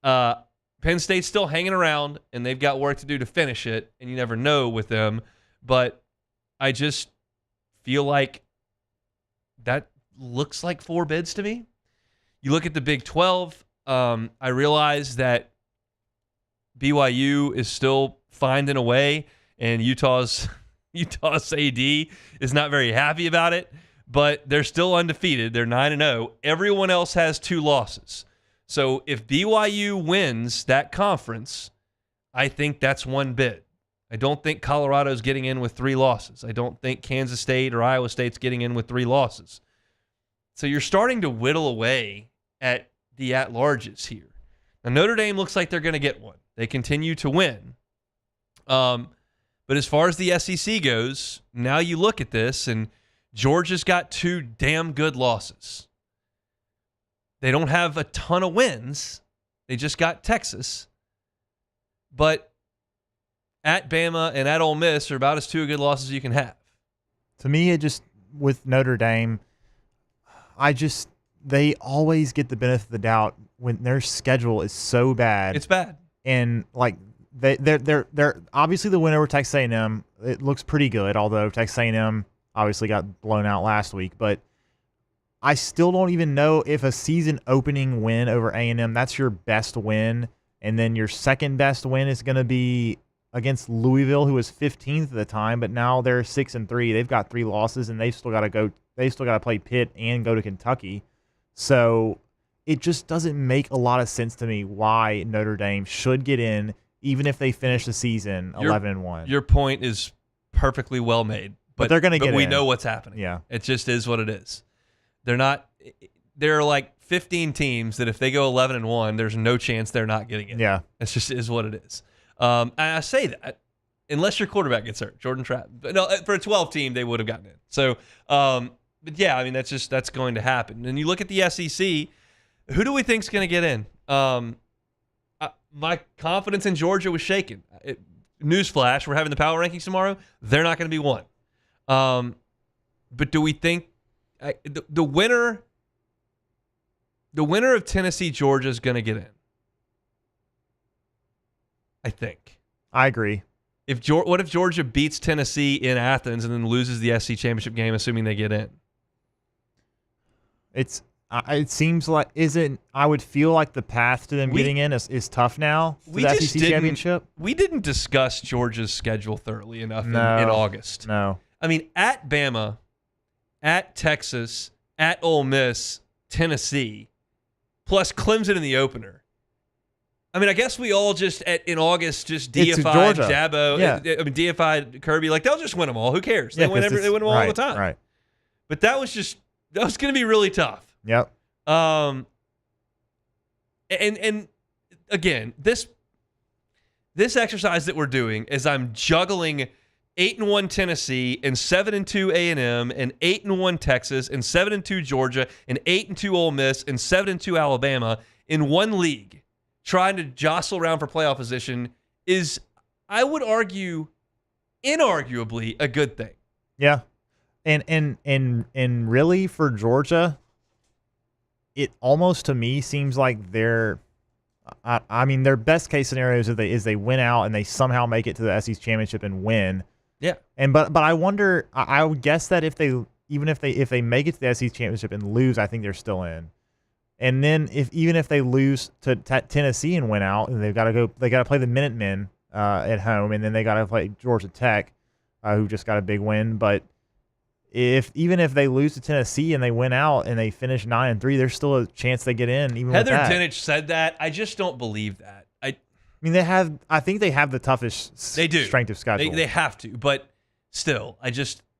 Penn State's still hanging around, and they've got work to do to finish it, and you never know with them. But I just feel like that looks like 4 bids to me. You look at the Big 12, I realize that BYU is still finding a way, and Utah's AD is not very happy about it, but they're still undefeated. They're 9-0. Everyone else has 2 losses. So if BYU wins that conference, I think that's 1 bid. I don't think Colorado's getting in with 3 losses. I don't think Kansas State or Iowa State's getting in with 3 losses. So you're starting to whittle away at the at-larges here. Now, Notre Dame looks like they're going to get one. They continue to win. But as far as the SEC goes, now you look at this, and Georgia's got 2 damn good losses. They don't have a ton of wins. They just got Texas. But at Bama and at Ole Miss are about as 2 good losses you can have. To me, it just, with Notre Dame, they always get the benefit of the doubt when their schedule is so bad. It's bad. And like they're obviously the win over Texas A&M. It looks pretty good, although Texas A&M obviously got blown out last week. But I still don't even know if a season opening win over A&M, that's your best win, and then your second best win is going to be against Louisville, who was 15th at the time, but now they're 6-3. They've got 3 losses, and they've still got to play Pitt and go to Kentucky. So it just doesn't make a lot of sense to me why Notre Dame should get in, even if they finish the season 11-1. Your point is perfectly well made, but they're going to get in. But we know what's happening. Yeah, it just is what it is. There are like 15 teams that if they go 11-1, there's no chance they're not getting in. Yeah, it just is what it is. And I say that unless your quarterback gets hurt, Jordan Trapp. But no, for a 12 team, they would have gotten in. So. But yeah, I mean, that's going to happen. And you look at the SEC, who do we think is going to get in? My confidence in Georgia was shaken. Newsflash, we're having the power rankings tomorrow. They're not going to be one. But do we think the winner of Tennessee, Georgia is going to get in? I think. I agree. What if Georgia beats Tennessee in Athens and then loses the SEC championship game, assuming they get in? It seems like I would feel like the path to them getting in is tough now. The SEC championship. We didn't discuss Georgia's schedule thoroughly enough in August. No. I mean, at Bama, at Texas, at Ole Miss, Tennessee, plus Clemson in the opener. I mean, I guess we all in August deified Jabbo. Yeah. I mean, deified Kirby. Like, they'll just win them all. Who cares? They win them all the time. Right. But that was going to be really tough. Yep. And again, this exercise that we're doing is I'm juggling 8-1 Tennessee and 7-2 A&M and 8-1 Texas and 7-2 Georgia and 8-2 Ole Miss and 7-2 Alabama in one league. Trying to jostle around for playoff position is, I would argue, inarguably a good thing. Yeah. And really for Georgia, it almost to me seems like their best case scenario is they win out and they somehow make it to the SEC championship and win. Yeah. But I wonder, I would guess that if they make it to the SEC championship and lose, I think they're still in. And then if they lose to Tennessee and win out, and they got to play the Minutemen at home, and then they got to play Georgia Tech. who just got a big win. But even if they lose to Tennessee and they win out and they finish 9-3, there's still a chance they get in. Even Heather with that. Dinich said that. I just don't believe that. I mean, I think they have the toughest strength of schedule. They have to, but still,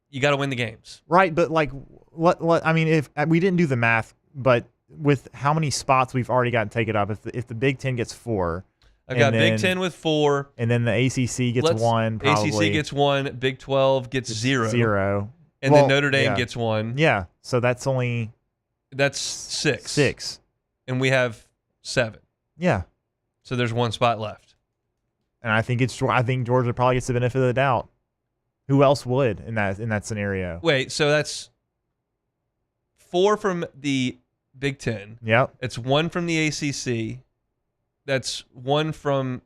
you got to win the games. Right, but like, I mean, if we didn't do the math, but with how many spots we've already gotten taken up, if the Big Ten gets 4, I've got Big Ten with 4, and then the ACC gets 1. Probably ACC gets 1, Big 12 gets 0, and well, then Notre Dame gets 1. Yeah, so that's 6, and we have 7. Yeah, so there's 1 spot left, and I think Georgia probably gets the benefit of the doubt. Who else would in that scenario? Wait, so that's 4 from the Big Ten. Yep. It's 1 from the ACC. That's 1 from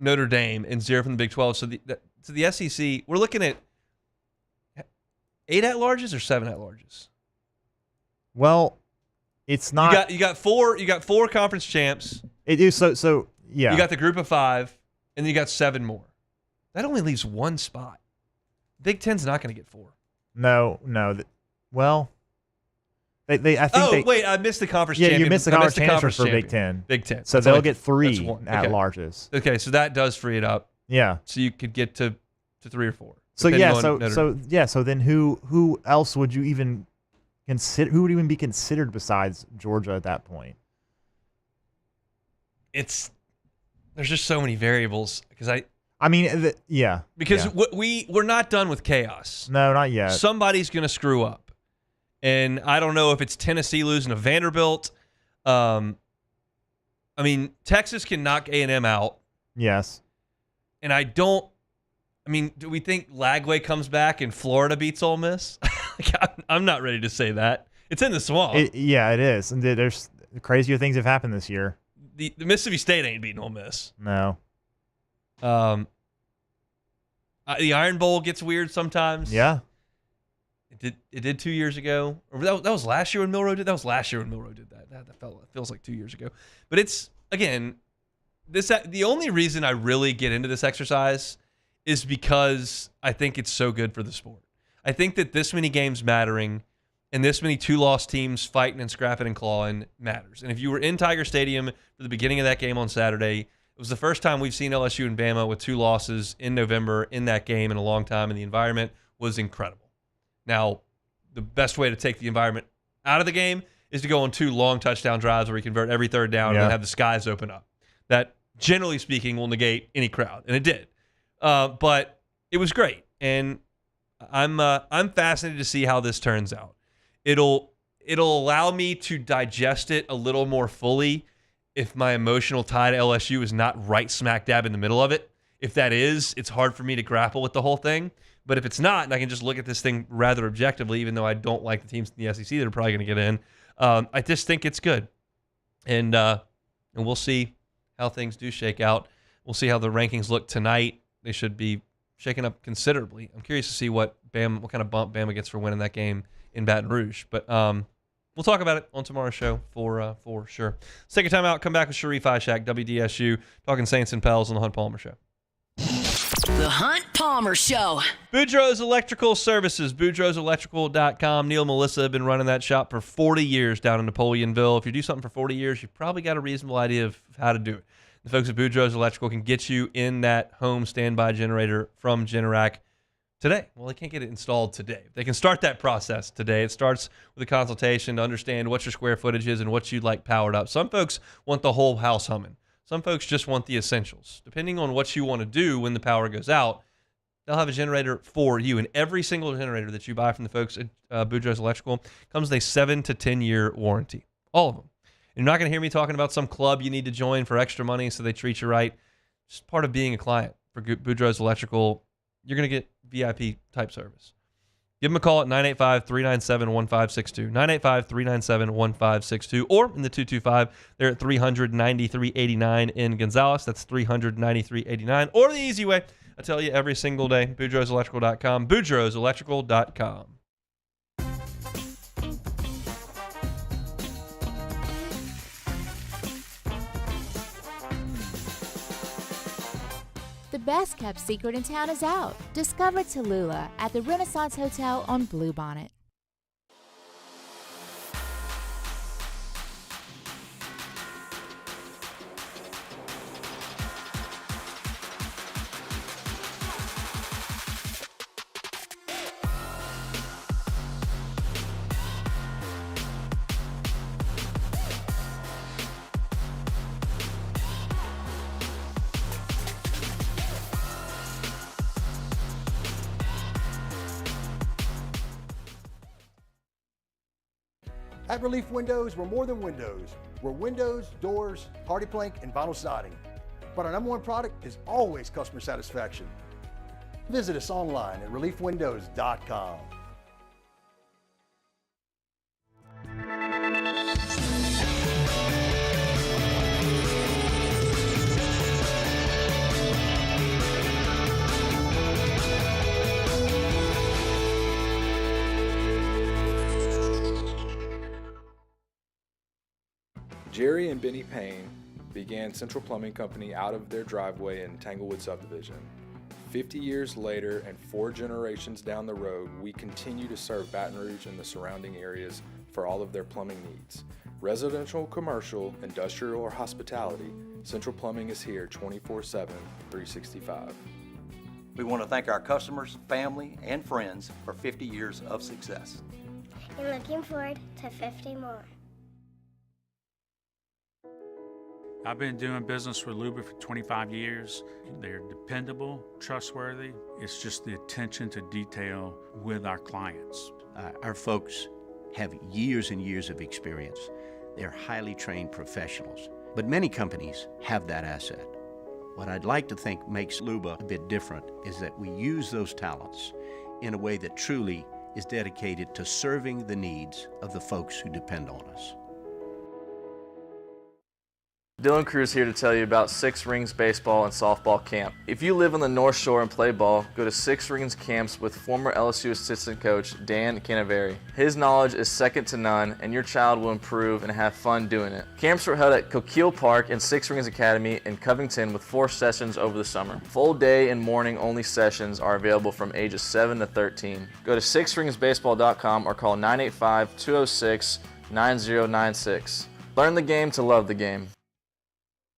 Notre Dame and 0 from the Big 12. So the SEC, we're looking at 8 at-larges or 7 at-larges? Well, it's not. You got 4 conference champs. It is so yeah. You got the group of 5, and then you got 7 more. That only leaves 1 spot. Big Ten's not going to get 4. No. Well, I think. Wait, I missed the conference champion. Yeah, you missed the conference championship for Big Ten. Big Ten. So they'll get 3 at-larges. Okay, so that does free it up. Yeah. So you could get to 3 or 4. So then who else would you even consider? Who would even be considered besides Georgia at that point? There's just so many variables because we're not done with chaos. No, not yet. Somebody's going to screw up, and I don't know if it's Tennessee losing to Vanderbilt. I mean, Texas can knock A&M out. Yes. And do we think Lagway comes back and Florida beats Ole Miss? I'm not ready to say that. It's in the swamp. It is, and there's crazier things have happened this year. The Mississippi State ain't beating Ole Miss. No. The Iron Bowl gets weird sometimes. Yeah. It did 2 years ago. Or that was last year when Milroe did. That was last year when Milroe did that. That feels like 2 years ago. But it's again, the only reason I really get into this exercise is because I think it's so good for the sport. I think that this many games mattering and this many 2-loss teams fighting and scrapping and clawing matters. And if you were in Tiger Stadium for the beginning of that game on Saturday, it was the first time we've seen LSU and Bama with 2 losses in November in that game in a long time, and the environment was incredible. Now, the best way to take the environment out of the game is to go on 2 long touchdown drives where you convert every third down and then have the skies open up. That, generally speaking, will negate any crowd, and it did. But it was great, and I'm fascinated to see how this turns out. It'll allow me to digest it a little more fully if my emotional tie to LSU is not right smack dab in the middle of it. If that is, it's hard for me to grapple with the whole thing. But if it's not, and I can just look at this thing rather objectively, even though I don't like the teams in the SEC that are probably going to get in, I just think it's good. And we'll see how things do shake out. We'll see how the rankings look tonight. They should be shaken up considerably. I'm curious to see what kind of bump Bama gets for winning that game in Baton Rouge. But we'll talk about it on tomorrow's show for sure. Let's take a time out. Come back with Sharie High Shack, WDSU, talking Saints and Pels on the Hunt Palmer Show. The Hunt Palmer Show. Boudreaux's Electrical Services, boudreauxelectrical.com. Neil and Melissa have been running that shop for 40 years down in Napoleonville. If you do something for 40 years, you've probably got a reasonable idea of how to do it. The folks at Boudreaux's Electrical can get you in that home standby generator from Generac today. Well, they can't get it installed today. They can start that process today. It starts with a consultation to understand what your square footage is and what you'd like powered up. Some folks want the whole house humming. Some folks just want the essentials. Depending on what you want to do when the power goes out, they'll have a generator for you. And every single generator that you buy from the folks at Boudreaux's Electrical comes with a 7 to 10-year warranty. All of them. You're not going to hear me talking about some club you need to join for extra money so they treat you right. It's part of being a client for Boudreaux's Electrical. You're going to get VIP type service. Give them a call at 985-397-1562. 985-397-1562. Or in the 225, they're at 393.89 in Gonzales. That's 393.89. Or the easy way, I tell you every single day, boudreauxelectrical.com. boudreauxelectrical.com. The best kept secret in town is out. Discover Tallulah at the Renaissance Hotel on Bluebonnet. At Relief Windows, we're more than windows. We're windows, doors, hardy plank, and vinyl siding. But our number one product is always customer satisfaction. Visit us online at reliefwindows.com. Jerry and Benny Payne began Central Plumbing Company out of their driveway in Tanglewood subdivision. 50 years later and 4 generations down the road, we continue to serve Baton Rouge and the surrounding areas for all of their plumbing needs. Residential, commercial, industrial, or hospitality, Central Plumbing is here 24/7, 365. We want to thank our customers, family, and friends for 50 years of success. And looking forward to 50 more. I've been doing business with Luba for 25 years. They're dependable, trustworthy. It's just the attention to detail with our clients. Our folks have years and years of experience. They're highly trained professionals, but many companies have that asset. What I'd like to think makes Luba a bit different is that we use those talents in a way that truly is dedicated to serving the needs of the folks who depend on us. Dylan Cruz here to tell you about Six Rings Baseball and Softball Camp. If you live on the North Shore and play ball, go to Six Rings Camps with former LSU assistant coach Dan Canaveri. His knowledge is second to none, and your child will improve and have fun doing it. Camps were held at Coquille Park and Six Rings Academy in Covington with 4 sessions over the summer. Full day and morning only sessions are available from ages 7 to 13. Go to sixringsbaseball.com or call 985-206-9096. Learn the game to love the game.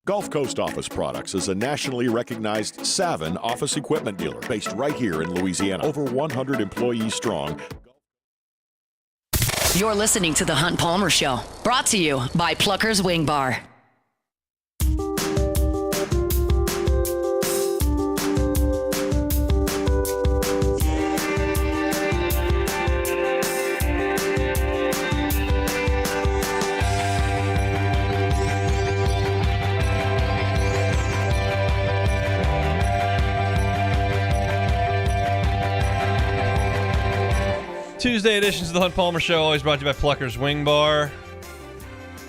Gulf Coast Office Products is a nationally recognized Savin office equipment dealer based right here in Louisiana. Over 100 employees strong. You're listening to The Hunt Palmer Show, brought to you by Plucker's Wing Bar. Tuesday editions of the Hunt Palmer Show, always brought to you by Plucker's Wing Bar.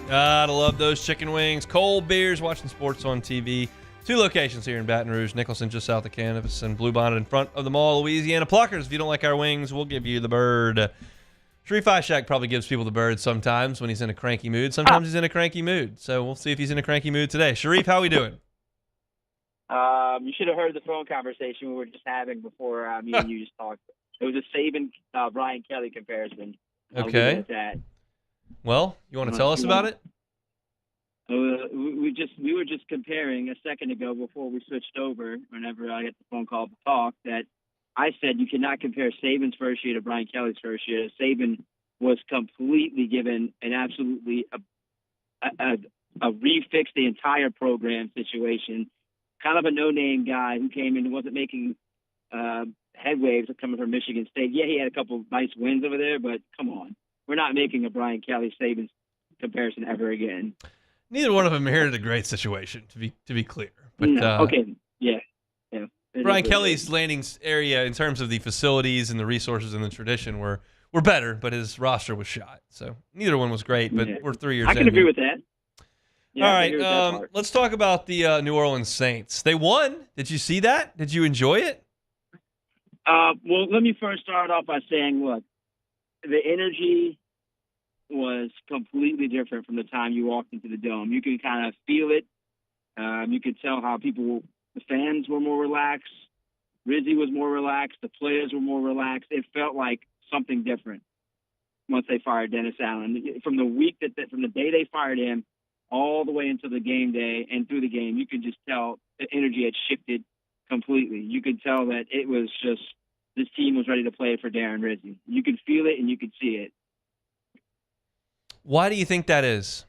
Gotta love those chicken wings, cold beers, watching sports on TV. 2 locations here in Baton Rouge, Nicholson just south of campus, and Bluebonnet in front of the mall, Louisiana. Pluckers, if you don't like our wings, we'll give you the bird. Sharie High Shack probably gives people the bird sometimes when he's in a cranky mood. Sometimes he's in a cranky mood, so we'll see if he's in a cranky mood today. Sharif, how we doing? You should have heard the phone conversation we were just having before me and you just talked. It was a Saban Brian Kelly comparison. Okay. Well, you want to tell us about it? We were just comparing a second ago before we switched over. Whenever I get the phone call to talk, that I said you cannot compare Saban's first year to Brian Kelly's first year. Saban was completely given an absolutely a refix the entire program situation. Kind of a no-name guy who came in and wasn't making headwaves coming from Michigan State. Yeah, he had a couple of nice wins over there, but come on. We're not making a Brian Kelly Saban comparison ever again. Neither one of them inherited a great situation, to be clear. But no, okay, yeah. Brian Kelly's landing area in terms of the facilities and the resources and the tradition were better, but his roster was shot. So neither one was great, but we're 3 years in. I can agree with that. Yeah, all right, let's talk about the New Orleans Saints. They won. Did you see that? Did you enjoy it? Well, let me first start off by saying, look, the energy was completely different from the time you walked into the Dome. You can kind of feel it. You could tell how people The fans were more relaxed. Rizzi was more relaxed. The players were more relaxed. It felt like something different once they fired Dennis Allen. From the day they fired him all the way into the game day and through the game, you could just tell the energy had shifted completely. You could tell that it was just this team was ready to play for Darren Rizzi. You could feel it and you could see it. Why do you think that is?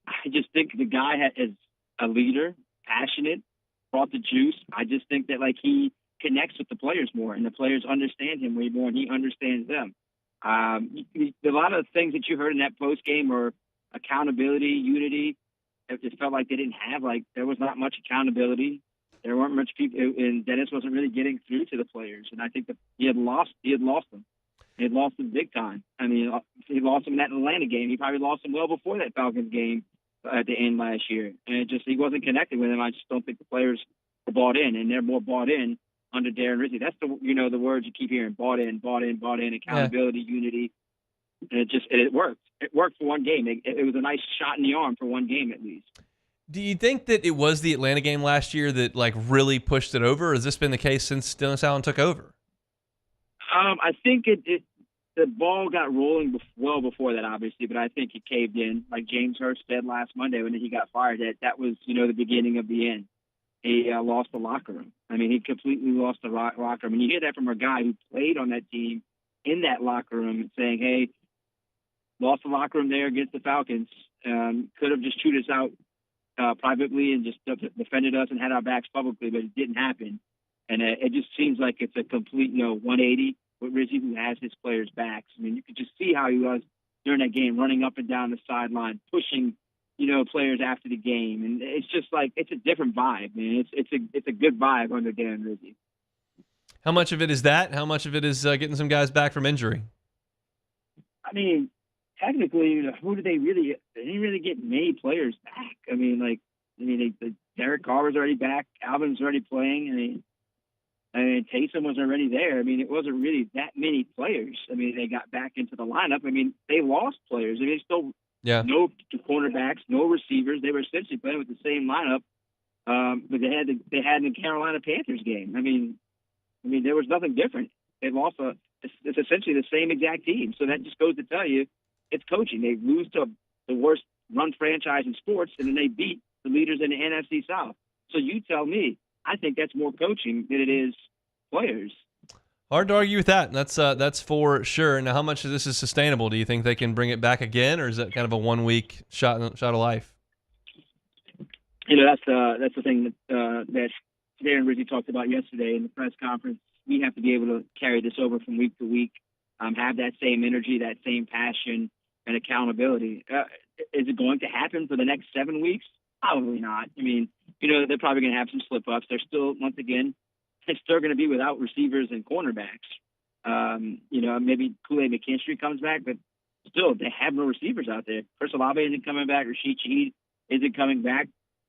I just think the guy is a leader, passionate, brought the juice. I just think that he connects with the players more, and the players understand him way more, and he understands them. A lot of the things that you heard in that post game were accountability, unity. It just felt like they didn't have there was not much accountability. There weren't much people, and Dennis wasn't really getting through to the players. And I think that he had lost them. He had lost them big time. I mean, he lost them in that Atlanta game. He probably lost them well before that Falcons game at the end last year. And he wasn't connected with them. I just don't think the players were bought in, and they're more bought in under Darren Rizzi. That's the words you keep hearing: bought in, accountability, unity. And it worked. It worked for one game. It was a nice shot in the arm for one game at least. Do you think that it was the Atlanta game last year that really pushed it over, or has this been the case since Dennis Allen took over? I think the ball got rolling well before that, obviously, but I think it caved in. Like James Hurst said last Monday when he got fired, that was the beginning of the end. He lost the locker room. I mean, he completely lost the locker room. And you hear that from a guy who played on that team in that locker room saying, hey, lost the locker room there against the Falcons. Could have just chewed us out privately and just defended us and had our backs publicly, but it didn't happen. And it just seems like it's a complete 180 with Rizzi, who has his players' backs. I mean, you could just see how he was during that game, running up and down the sideline, pushing players after the game, and it's just it's a different vibe, man. It's a good vibe under Darren Rizzi. How much of it is that? How much of it is getting some guys back from injury? I mean, technically, who did they really? They didn't really get many players back. I mean, Derek Carr was already back. Alvin's already playing. I mean, Taysom was already there. I mean, it wasn't really that many players. I mean, they got back into the lineup. I mean, they lost players. I mean, still. Yeah. No cornerbacks, no receivers. They were essentially playing with the same lineup, but they had in the Carolina Panthers game. I mean, there was nothing different. They lost it's essentially the same exact team. So that just goes to tell you, it's coaching. They lose to the worst run franchise in sports, and then they beat the leaders in the NFC South. So you tell me, I think that's more coaching than it is players. Hard to argue with that. That's for sure. Now, how much of this is sustainable? Do you think they can bring it back again, or is that kind of a 1 week shot of life? That's the thing that Darren Rizzi talked about yesterday in the press conference. We have to be able to carry this over from week to week, have that same energy, that same passion, and accountability. Is it going to happen for the next 7 weeks? Probably not. I mean, they're probably going to have some slip ups. They're still, once again, it's still going to be without receivers and cornerbacks. Maybe Kool-Aid McKinstry comes back, but still, they have no receivers out there. Chris Olave isn't coming back. Rashid Shaheed isn't coming back.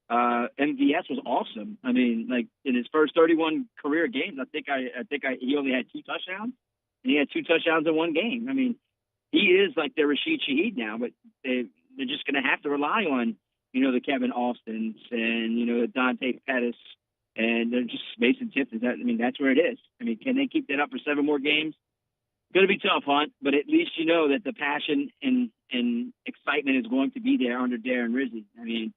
MVS was awesome. I mean, in his first 31 career games, I think he only had 2 touchdowns, and he had 2 touchdowns in one game. I mean, he is like their Rashid Shaheed now, but they're just going to have to rely on, the Kevin Austins and, the Dante Pettis. And they're just Mason Tippins. That's where it is. I mean, can they keep that up for 7 more games? Going to be tough, Hunt, but at least you know that the passion and excitement is going to be there under Darren Rizzi. I mean,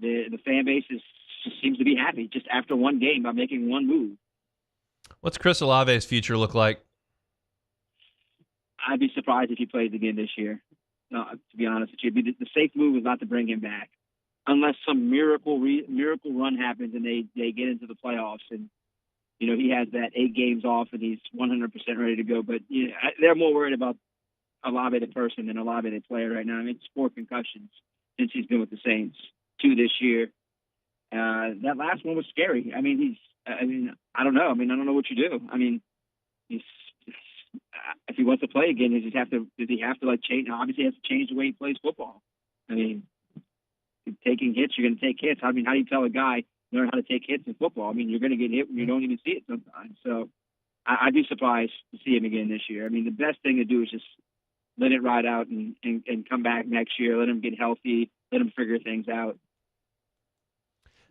the fan base just seems to be happy just after one game by making one move. What's Chris Olave's future look like? I'd be surprised if he plays again this year, to be honest with you. The safe move is not to bring him back. Unless some miracle run happens and they get into the playoffs and, he has that 8 games off and he's 100% ready to go. But they're more worried about Olave the person than Olave the player right now. I mean, it's 4 concussions since he's been with the Saints, 2 this year. That last one was scary. I don't know. I don't know what you do. I mean, if he wants to play again, does he have to change? Obviously, he has to change the way he plays football. I mean, taking hits, you're going to take hits. How do you tell a guy learn how to take hits in football? I mean, you're going to get hit when you don't even see it sometimes. So I'd be surprised to see him again this year. I mean, the best thing to do is just let it ride out and come back next year. Let him get healthy. Let him figure things out.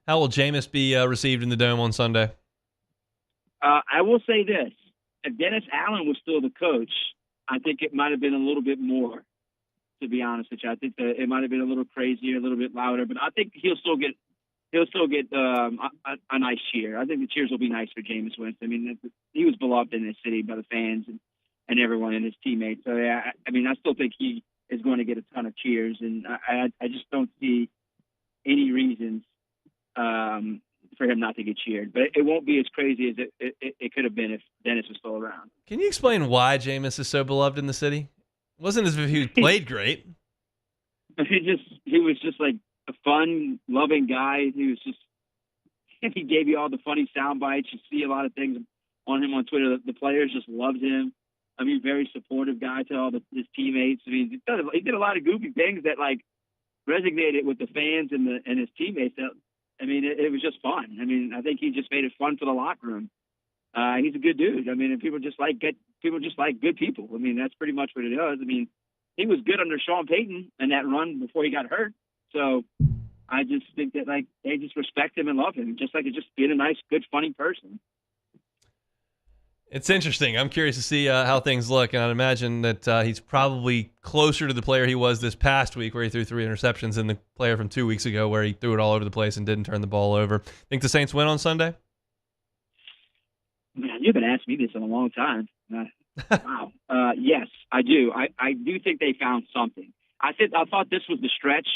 How will Jameis be received in the Dome on Sunday? I will say this. If Dennis Allen was still the coach, I think it might have been a little bit more, to be honest with you. I think that it might have been a little crazier, a little bit louder, but I think he'll still get a nice cheer. I think the cheers will be nice for Jameis Winston. I mean, he was beloved in this city by the fans and everyone and his teammates. So, yeah, I mean, I still think he is going to get a ton of cheers, and I just don't see any reasons for him not to get cheered. But it won't be as crazy as it could have been if Dennis was still around. Can you explain why Jameis is so beloved in the city? It wasn't as if he played great. He was just like a fun, loving guy. He gave you all the funny sound bites. You see a lot of things on him on Twitter. The players just loved him. I mean, very supportive guy to all his teammates. I mean, he did a lot of goofy things that like resonated with the fans and his teammates. I mean, it was just fun. I mean, I think he just made it fun for the locker room. He's a good dude. I mean, and people just like good people. I mean, that's pretty much what it is. I mean, he was good under Sean Payton and that run before he got hurt. So I just think that like they just respect him and love him, just like he's just being a nice, good, funny person. It's interesting. I'm curious to see how things look, and I'd imagine that he's probably closer to the player he was this past week where he threw 3 interceptions than the player from 2 weeks ago where he threw it all over the place and didn't turn the ball over. Think the Saints win on Sunday? Man, you haven't asked me this in a long time. Wow. Yes, I do. I do think they found something. I thought this was the stretch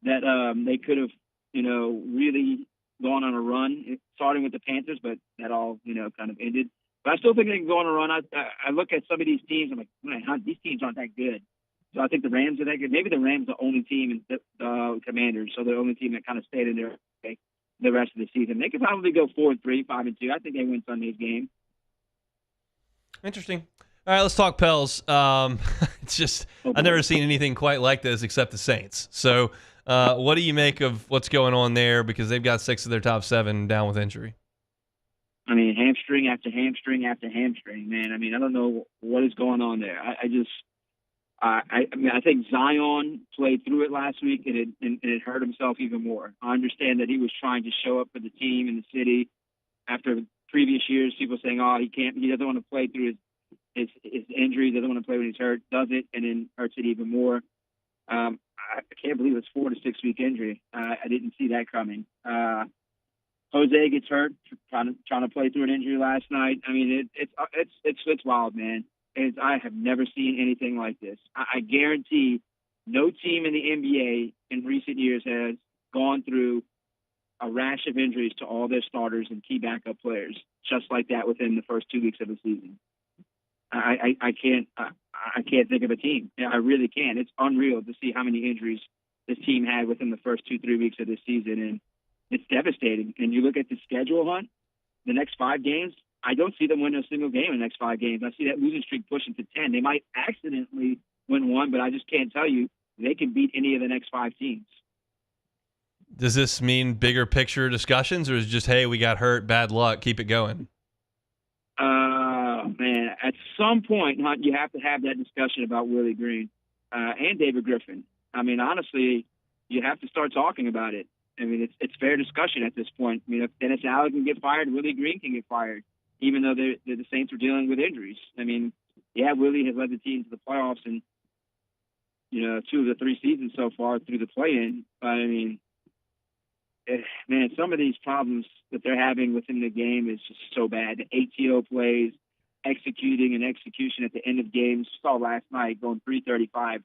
that they could have, really gone on a run, starting with the Panthers, but that all, kind of ended. But I still think they can go on a run. I look at some of these teams, I'm like, man, these teams aren't that good. So I think the Rams are that good. Maybe the Rams are the only team, and the Commanders, so the only team that kind of stayed in there the rest of the season. They could probably go 4-3, 5-2. I think they win Sunday's game. Interesting. All right, let's talk Pels. It's just I've never seen anything quite like this except the Saints. So what do you make of what's going on there? Because they've got 6 of their top 7 down with injury. I mean, hamstring after hamstring after hamstring, man. I mean, I don't know what is going on there. I think Zion played through it last week, and it hurt himself even more. I understand that he was trying to show up for the team in the city after previous years. People saying, "Oh, he doesn't want to play through his injury, doesn't want to play when he's hurt, does it, and then hurts it even more." I can't believe it's 4 to 6 week injury. I didn't see that coming. Jose gets hurt trying to play through an injury last night. I mean, it's wild, man. I have never seen anything like this. I guarantee no team in the NBA in recent years has gone through a rash of injuries to all their starters and key backup players just like that within the first 2 weeks of the season. I can't think of a team. I really can't. It's unreal to see how many injuries this team had within the first 2-3 weeks of this season, and it's devastating. And you look at the schedule, Hunt, the next 5 games, I don't see them winning a single game in the next 5 games. I see that losing streak pushing to 10. They might accidentally win one, but I just can't tell you they can beat any of the next 5 teams. Does this mean bigger picture discussions, or is it just, hey, we got hurt, bad luck, keep it going? Man, at some point, Hunt, you have to have that discussion about Willie Green and David Griffin. I mean, honestly, you have to start talking about it. I mean, it's fair discussion at this point. I mean, if Dennis Allen can get fired, Willie Green can get fired, even though the Saints are dealing with injuries. I mean, yeah, Willie has led the team to the playoffs in, 2 of the 3 seasons so far through the play-in. But, I mean, man, some of these problems that they're having within the game is just so bad. The ATO plays, executing and execution at the end of games. Saw last night going 335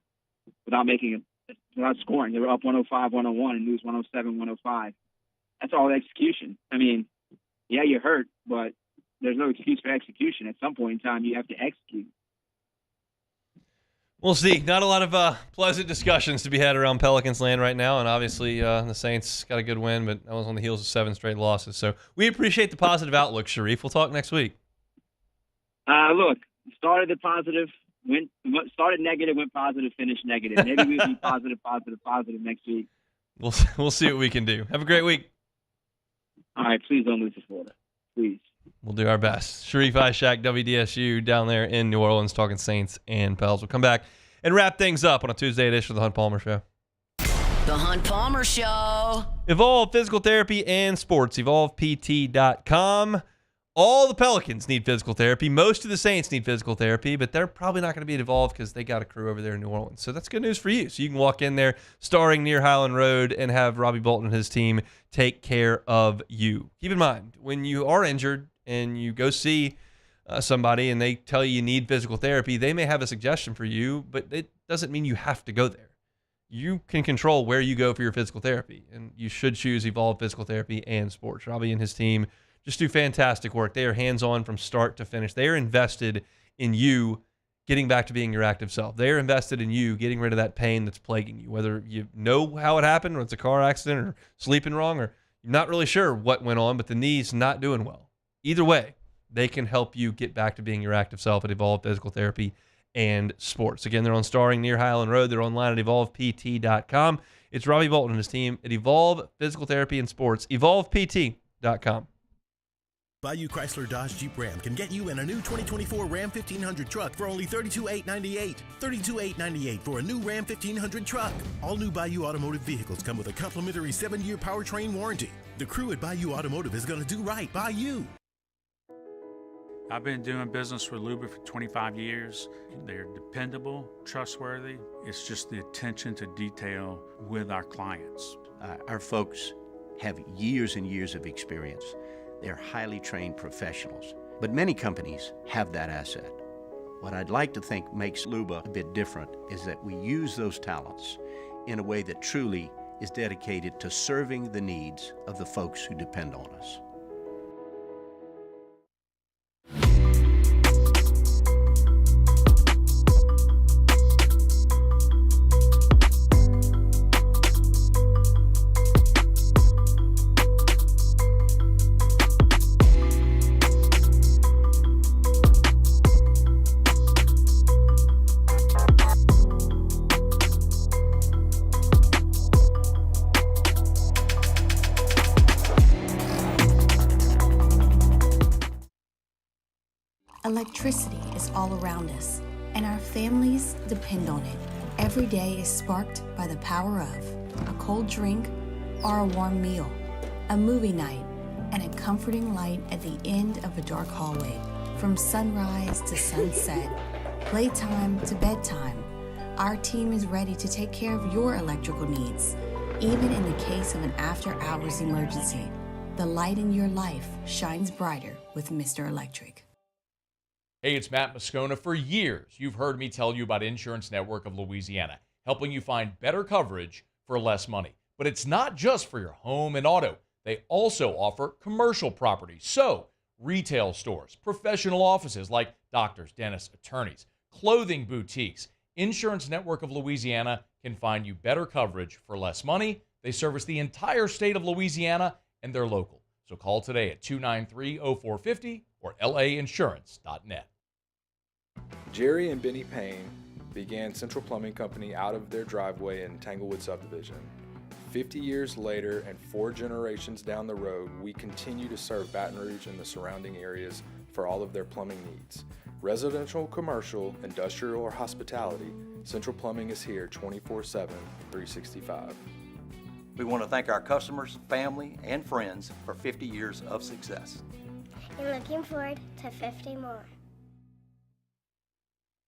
without scoring. They were up 105-101 and lose 107-105. That's all execution. I mean, yeah, you're hurt, but there's no excuse for execution. At some point in time, you have to execute. We'll see. Not a lot of pleasant discussions to be had around Pelicans land right now, and obviously the Saints got a good win, but that was on the heels of 7 straight losses. So we appreciate the positive outlook, Sharie. We'll talk next week. Look, started negative, went positive, finished negative. Maybe we'll be positive next week. We'll see what we can do. Have a great week. All right, please don't lose to Florida. Please. We'll do our best. Sharie High Shack, WDSU, down there in New Orleans, talking Saints and Pels. We'll come back and wrap things up on a Tuesday edition of the Hunt Palmer Show. The Hunt Palmer Show. Evolve Physical Therapy and Sports. EvolvePT.com. All the Pelicans need physical therapy. Most of the Saints need physical therapy, but they're probably not going to be at Evolve because they got a crew over there in New Orleans. So that's good news for you. So you can walk in there starring near Highland Road and have Robbie Bolton and his team take care of you. Keep in mind, when you are injured and you go see somebody and they tell you need physical therapy, they may have a suggestion for you, but it doesn't mean you have to go there. You can control where you go for your physical therapy, and you should choose Evolve Physical Therapy and Sports. Robbie and his team just do fantastic work. They are hands-on from start to finish. They are invested in you getting back to being your active self. They are invested in you getting rid of that pain that's plaguing you, whether you know how it happened, or it's a car accident, or sleeping wrong, or you're not really sure what went on, but the knee's not doing well. Either way, they can help you get back to being your active self at Evolve Physical Therapy and Sports. Again, they're on Starring near Highland Road. They're online at EvolvePT.com. It's Robbie Bolton and his team at Evolve Physical Therapy and Sports. EvolvePT.com. Bayou Chrysler Dodge Jeep Ram can get you in a new 2024 Ram 1500 truck for only $32,898. $32,898 for a new Ram 1500 truck. All new Bayou Automotive vehicles come with a complimentary 7-year powertrain warranty. The crew at Bayou Automotive is going to do right by you. I've been doing business with Luba for 25 years. They're dependable, trustworthy. It's just the attention to detail with our clients. Our folks have years and years of experience. They're highly trained professionals, but many companies have that asset. What I'd like to think makes Luba a bit different is that we use those talents in a way that truly is dedicated to serving the needs of the folks who depend on us. Electricity is all around us, and our families depend on it. Every day is sparked by the power of a cold drink or a warm meal, a movie night, and a comforting light at the end of a dark hallway. From sunrise to sunset, playtime to bedtime, our team is ready to take care of your electrical needs. Even in the case of an after-hours emergency, the light in your life shines brighter with Mr. Electric. Hey, it's Matt Moscona. For years, you've heard me tell you about Insurance Network of Louisiana, helping you find better coverage for less money. But it's not just for your home and auto. They also offer commercial property. So, retail stores, professional offices like doctors, dentists, attorneys, clothing boutiques. Insurance Network of Louisiana can find you better coverage for less money. They service the entire state of Louisiana, and they're local. So call today at 293-0450 or lainsurance.net. Jerry and Benny Payne began Central Plumbing Company out of their driveway in Tanglewood subdivision. 50 years later and 4 generations down the road, we continue to serve Baton Rouge and the surrounding areas for all of their plumbing needs. Residential, commercial, industrial, or hospitality, Central Plumbing is here 24/7, 365. We want to thank our customers, family, and friends for 50 years of success. And looking forward to 50 more.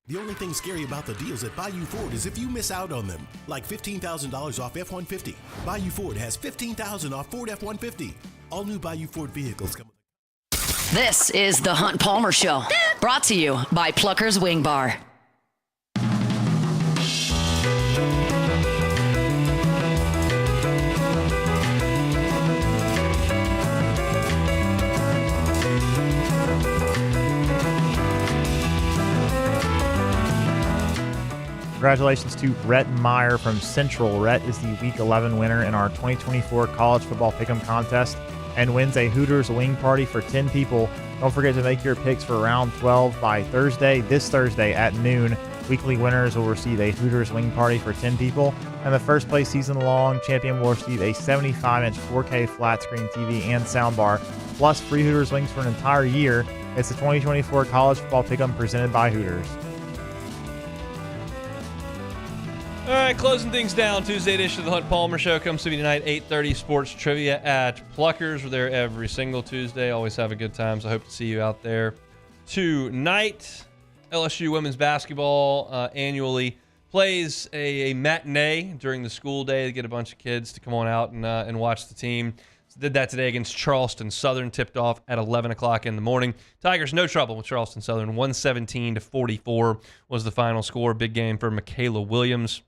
The only thing scary about the deals at Bayou Ford is if you miss out on them, like $15,000 off F-150. Bayou Ford has $15,000 off Ford F-150. All new Bayou Ford vehicles come with... This is the Hunt Palmer Show, brought to you by Plucker's Wing Bar. Congratulations to Rhett Meyer from Central. Rhett is the Week 11 winner in our 2024 College Football Pick'em Contest and wins a Hooters wing party for 10 people. Don't forget to make your picks for round 12 by Thursday. This Thursday at noon, weekly winners will receive a Hooters wing party for 10 people. And the first place season-long champion will receive a 75-inch 4K flat-screen TV and soundbar, plus free Hooters wings for an entire year. It's the 2024 College Football Pick'em presented by Hooters. All right, right, closing things down. Tuesday edition of the Hunt Palmer Show comes to you tonight, 8:30 Sports Trivia at Pluckers. We're there every single Tuesday. Always have a good time, so I hope to see you out there tonight. LSU women's basketball annually plays a matinee during the school day to get a bunch of kids to come on out and watch the team. So did that today against Charleston Southern, tipped off at 11 o'clock in the morning. Tigers, no trouble with Charleston Southern. 117-44 was the final score. Big game for Michaela Williams.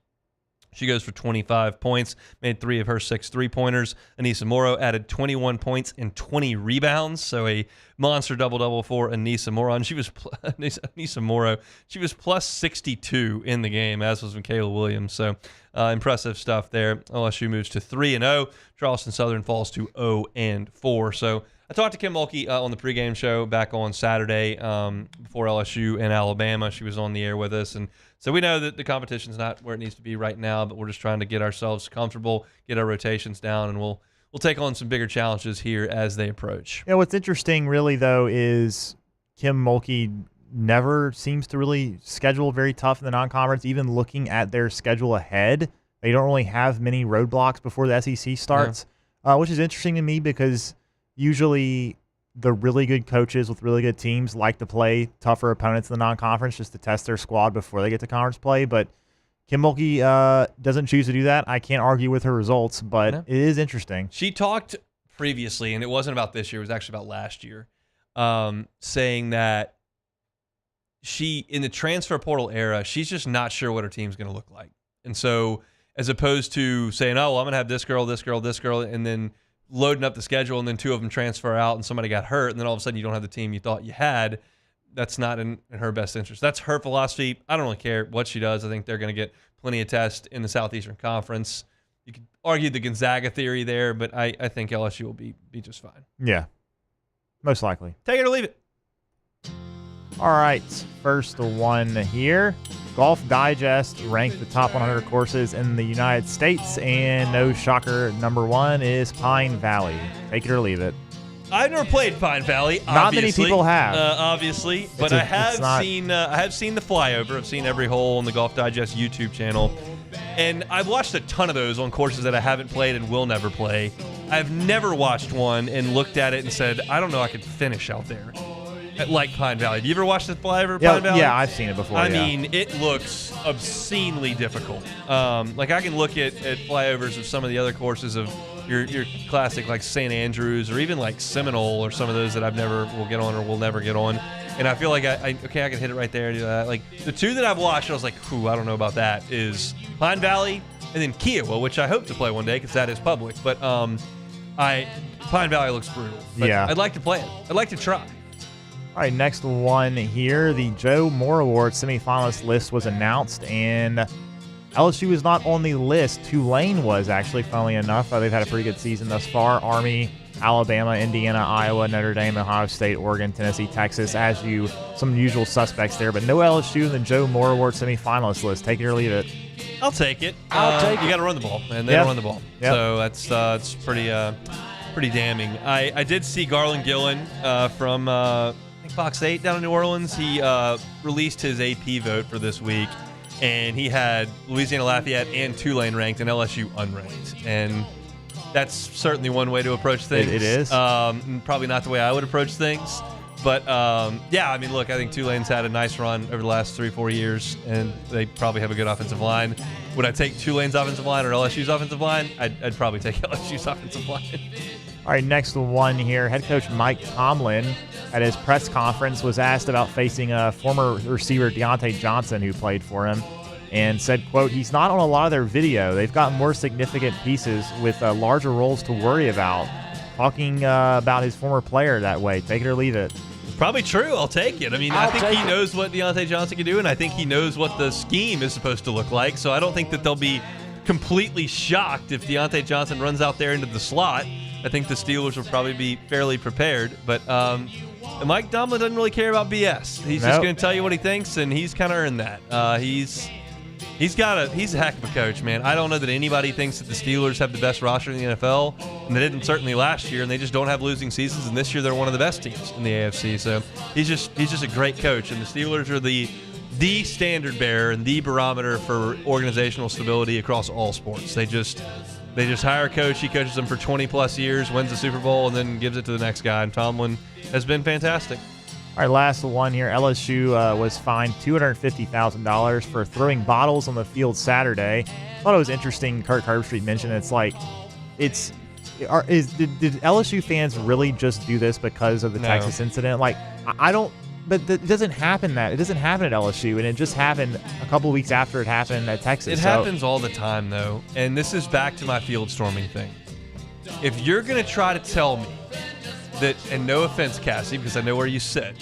She goes for 25 points, made 3 of her 6 three-pointers. Anissa Morrow added 21 points and 20 rebounds, so a monster double-double for Anissa Morrow. And Anissa Morrow, she was plus 62 in the game, as was Michaela Williams. So impressive stuff there. LSU moves to 3-0. Charleston Southern falls to 0-4. So I talked to Kim Mulkey on the pregame show back on Saturday before LSU and Alabama. She was on the air with us, and so we know that the competition's not where it needs to be right now, but we're just trying to get ourselves comfortable, get our rotations down, and we'll take on some bigger challenges here as they approach. Yeah, what's interesting really, though, is Kim Mulkey never seems to really schedule very tough in the non-conference. Even looking at their schedule ahead, they don't really have many roadblocks before the SEC starts, which is interesting to me because usually the really good coaches with really good teams like to play tougher opponents in the non-conference just to test their squad before they get to conference play. But Kim Mulkey doesn't choose to do that. I can't argue with her results, but it is interesting. She talked previously, and it wasn't about this year, it was actually about last year, saying that she, in the transfer portal era, she's just not sure what her team's going to look like. And so as opposed to saying, oh, well, I'm going to have this girl, and then loading up the schedule and then 2 of them transfer out and somebody got hurt and then all of a sudden you don't have the team you thought you had, that's not in her best interest. That's her philosophy. I don't really care what she does. I think they're going to get plenty of tests in the Southeastern Conference. You could argue the Gonzaga theory there, but I think LSU will be just fine. Yeah, most likely. Take it or leave it. All right, first one here. Golf Digest ranked the top 100 courses in the United States, and no shocker, number 1 is Pine Valley. Take it or leave it. I've never played Pine Valley. Not many people have, obviously, but I have seen the flyover. I've seen every hole on the Golf Digest YouTube channel, and I've watched a ton of those on courses that I haven't played and will never play. I've never watched one and looked at it and said, I don't know I could finish out there. Like Pine Valley. Have you ever watched the flyover of Pine Valley? Yeah, I've seen it before. I mean, it looks obscenely difficult. Like I can look at flyovers of some of the other courses of your classic like St. Andrews or even like Seminole or some of those that I've never will get on or will never get on. And I feel like I can hit it right there and do that. Like the 2 that I've watched, I was like, I don't know about that, is Pine Valley and then Kiowa, which I hope to play one day because that is public. But Pine Valley looks brutal. But yeah. I'd like to play it. I'd like to try. All right, next one here. The Joe Moore Award semifinalist list was announced, and LSU is not on the list. Tulane was, actually, funnily enough. They've had a pretty good season thus far. Army, Alabama, Indiana, Iowa, Notre Dame, Ohio State, Oregon, Tennessee, Texas, some usual suspects there. But no LSU in the Joe Moore Award semifinalist list. Take it or leave it. I'll take it. I'll take it. You got to run the ball, and they don't run the ball. Yep. So that's pretty damning. I did see Garland Gillen from Fox 8 down in New Orleans. He released his AP vote for this week, and he had Louisiana Lafayette and Tulane ranked and LSU unranked. And that's certainly one way to approach things. It is. Probably not the way I would approach things. But, I mean, look, I think Tulane's had a nice run over the last 3-4 years, and they probably have a good offensive line. Would I take Tulane's offensive line or LSU's offensive line? I'd probably take LSU's offensive line. All right, next one here. Head coach Mike Tomlin at his press conference was asked about facing a former receiver, Deontay Johnson, who played for him, and said, quote, he's not on a lot of their video. They've got more significant pieces with larger roles to worry about. Talking about his former player that way. Take it or leave it. Probably true. I'll take it. I mean, I think he knows what Deontay Johnson can do, and I think he knows what the scheme is supposed to look like, so I don't think that they'll be completely shocked if Deontay Johnson runs out there into the slot. I think the Steelers will probably be fairly prepared, but Mike Tomlin doesn't really care about BS. He's just going to tell you what he thinks, and he's kind of earned that. He's a heck of a coach, man. I don't know that anybody thinks that the Steelers have the best roster in the NFL, and they didn't certainly last year, and they just don't have losing seasons, and this year they're one of the best teams in the AFC. So he's just a great coach, and the Steelers are the the standard bearer and the barometer for organizational stability across all sports. They just hire a coach. He coaches them for 20-plus years, wins the Super Bowl, and then gives it to the next guy. And Tomlin has been fantastic. All right, last one here. LSU was fined $250,000 for throwing bottles on the field Saturday. I thought it was interesting. Kirk Herbstreit mentioned did LSU fans really just do this because of the Texas incident? Like, I don't. But it doesn't happen at LSU, and it just happened a couple weeks after it happened at Texas. It happens all the time, though, and this is back to my field storming thing. If you're going to try to tell me that, and no offense, Cassie, because I know where you sit,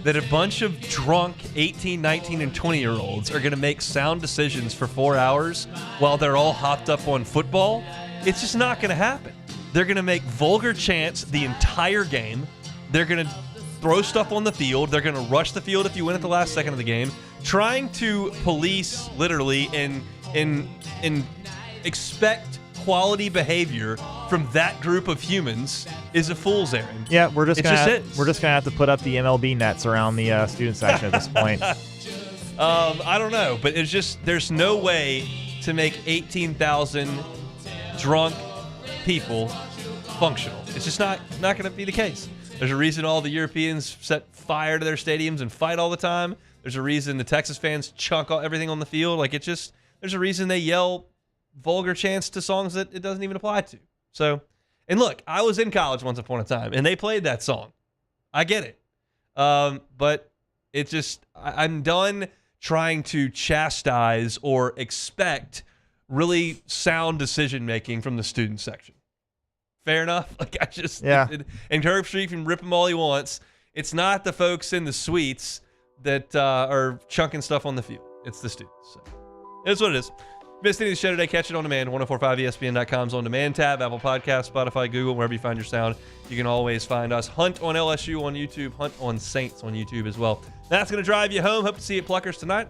that a bunch of drunk 18, 19, and 20-year-olds are going to make sound decisions for 4 hours while they're all hopped up on football, it's just not going to happen. They're going to make vulgar chants the entire game. They're going to throw stuff on the field. They're going to rush the field if you win at the last second of the game. Trying to police, literally, and expect quality behavior from that group of humans is a fool's errand. Yeah, we're just gonna have to put up the MLB nets around the student section at this point. I don't know, but it's just there's no way to make 18,000 drunk people functional. It's just not going to be the case. There's a reason all the Europeans set fire to their stadiums and fight all the time. There's a reason the Texas fans chunk everything on the field. Like, there's a reason they yell vulgar chants to songs that it doesn't even apply to. So, and look, I was in college once upon a time, and they played that song. I get it. But it just, I'm done trying to chastise or expect really sound decision-making from the student section. Fair enough. Like, and Herbstreit can rip him all he wants. It's not the folks in the suites that are chunking stuff on the field. It's the students. So it's what it is. Missed any of the show today? Catch it on demand. 1045ESPN.com's on demand tab, Apple Podcasts, Spotify, Google, wherever you find your sound. You can always find us. Hunt on LSU on YouTube. Hunt on Saints on YouTube as well. That's going to drive you home. Hope to see you at Pluckers tonight.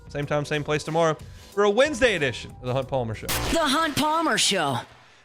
Same time, same place tomorrow for a Wednesday edition of The Hunt Palmer Show. The Hunt Palmer Show.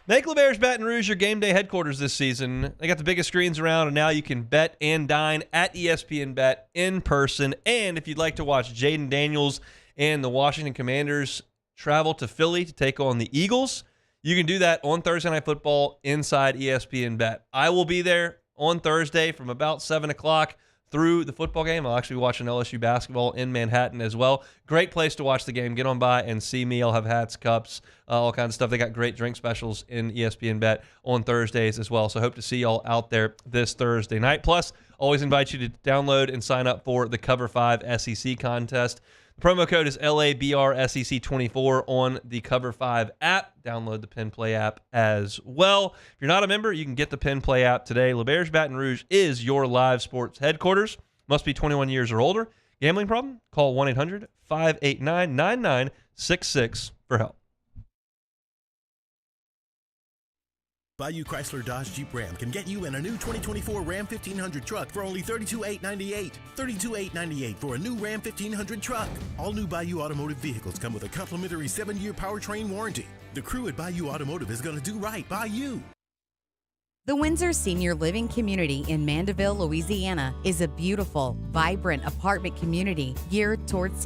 Make LeBare's Baton Rouge your game day headquarters this season. They got the biggest screens around, and now you can bet and dine at ESPN Bet in person. And if you'd like to watch Jaden Daniels and the Washington Commanders travel to Philly to take on the Eagles, you can do that on Thursday Night Football inside ESPN Bet. I will be there on Thursday from about 7 o'clock through the football game. I'll actually be watching LSU basketball in Manhattan as well. Great place to watch the game. Get on by and see me. I'll have hats, cups, all kinds of stuff. They got great drink specials in ESPN Bet on Thursdays as well. So hope to see y'all out there this Thursday night. Plus, always invite you to download and sign up for the Cover 5 SEC contest. The promo code is LABRSEC24 on the Cover 5 app. Download the Pin Play app as well. If you're not a member, you can get the Pin Play app today. LeBare's Baton Rouge is your live sports headquarters. Must be 21 years or older. Gambling problem? Call 1-800-589-9966 for help. Bayou Chrysler Dodge Jeep Ram can get you in a new 2024 Ram 1500 truck for only $32,898. $32,898 for a new Ram 1500 truck. All new Bayou Automotive vehicles come with a complimentary 7-year powertrain warranty. The crew at Bayou Automotive is going to do right by you. The Windsor Senior Living Community in Mandeville, Louisiana is a beautiful, vibrant apartment community geared towards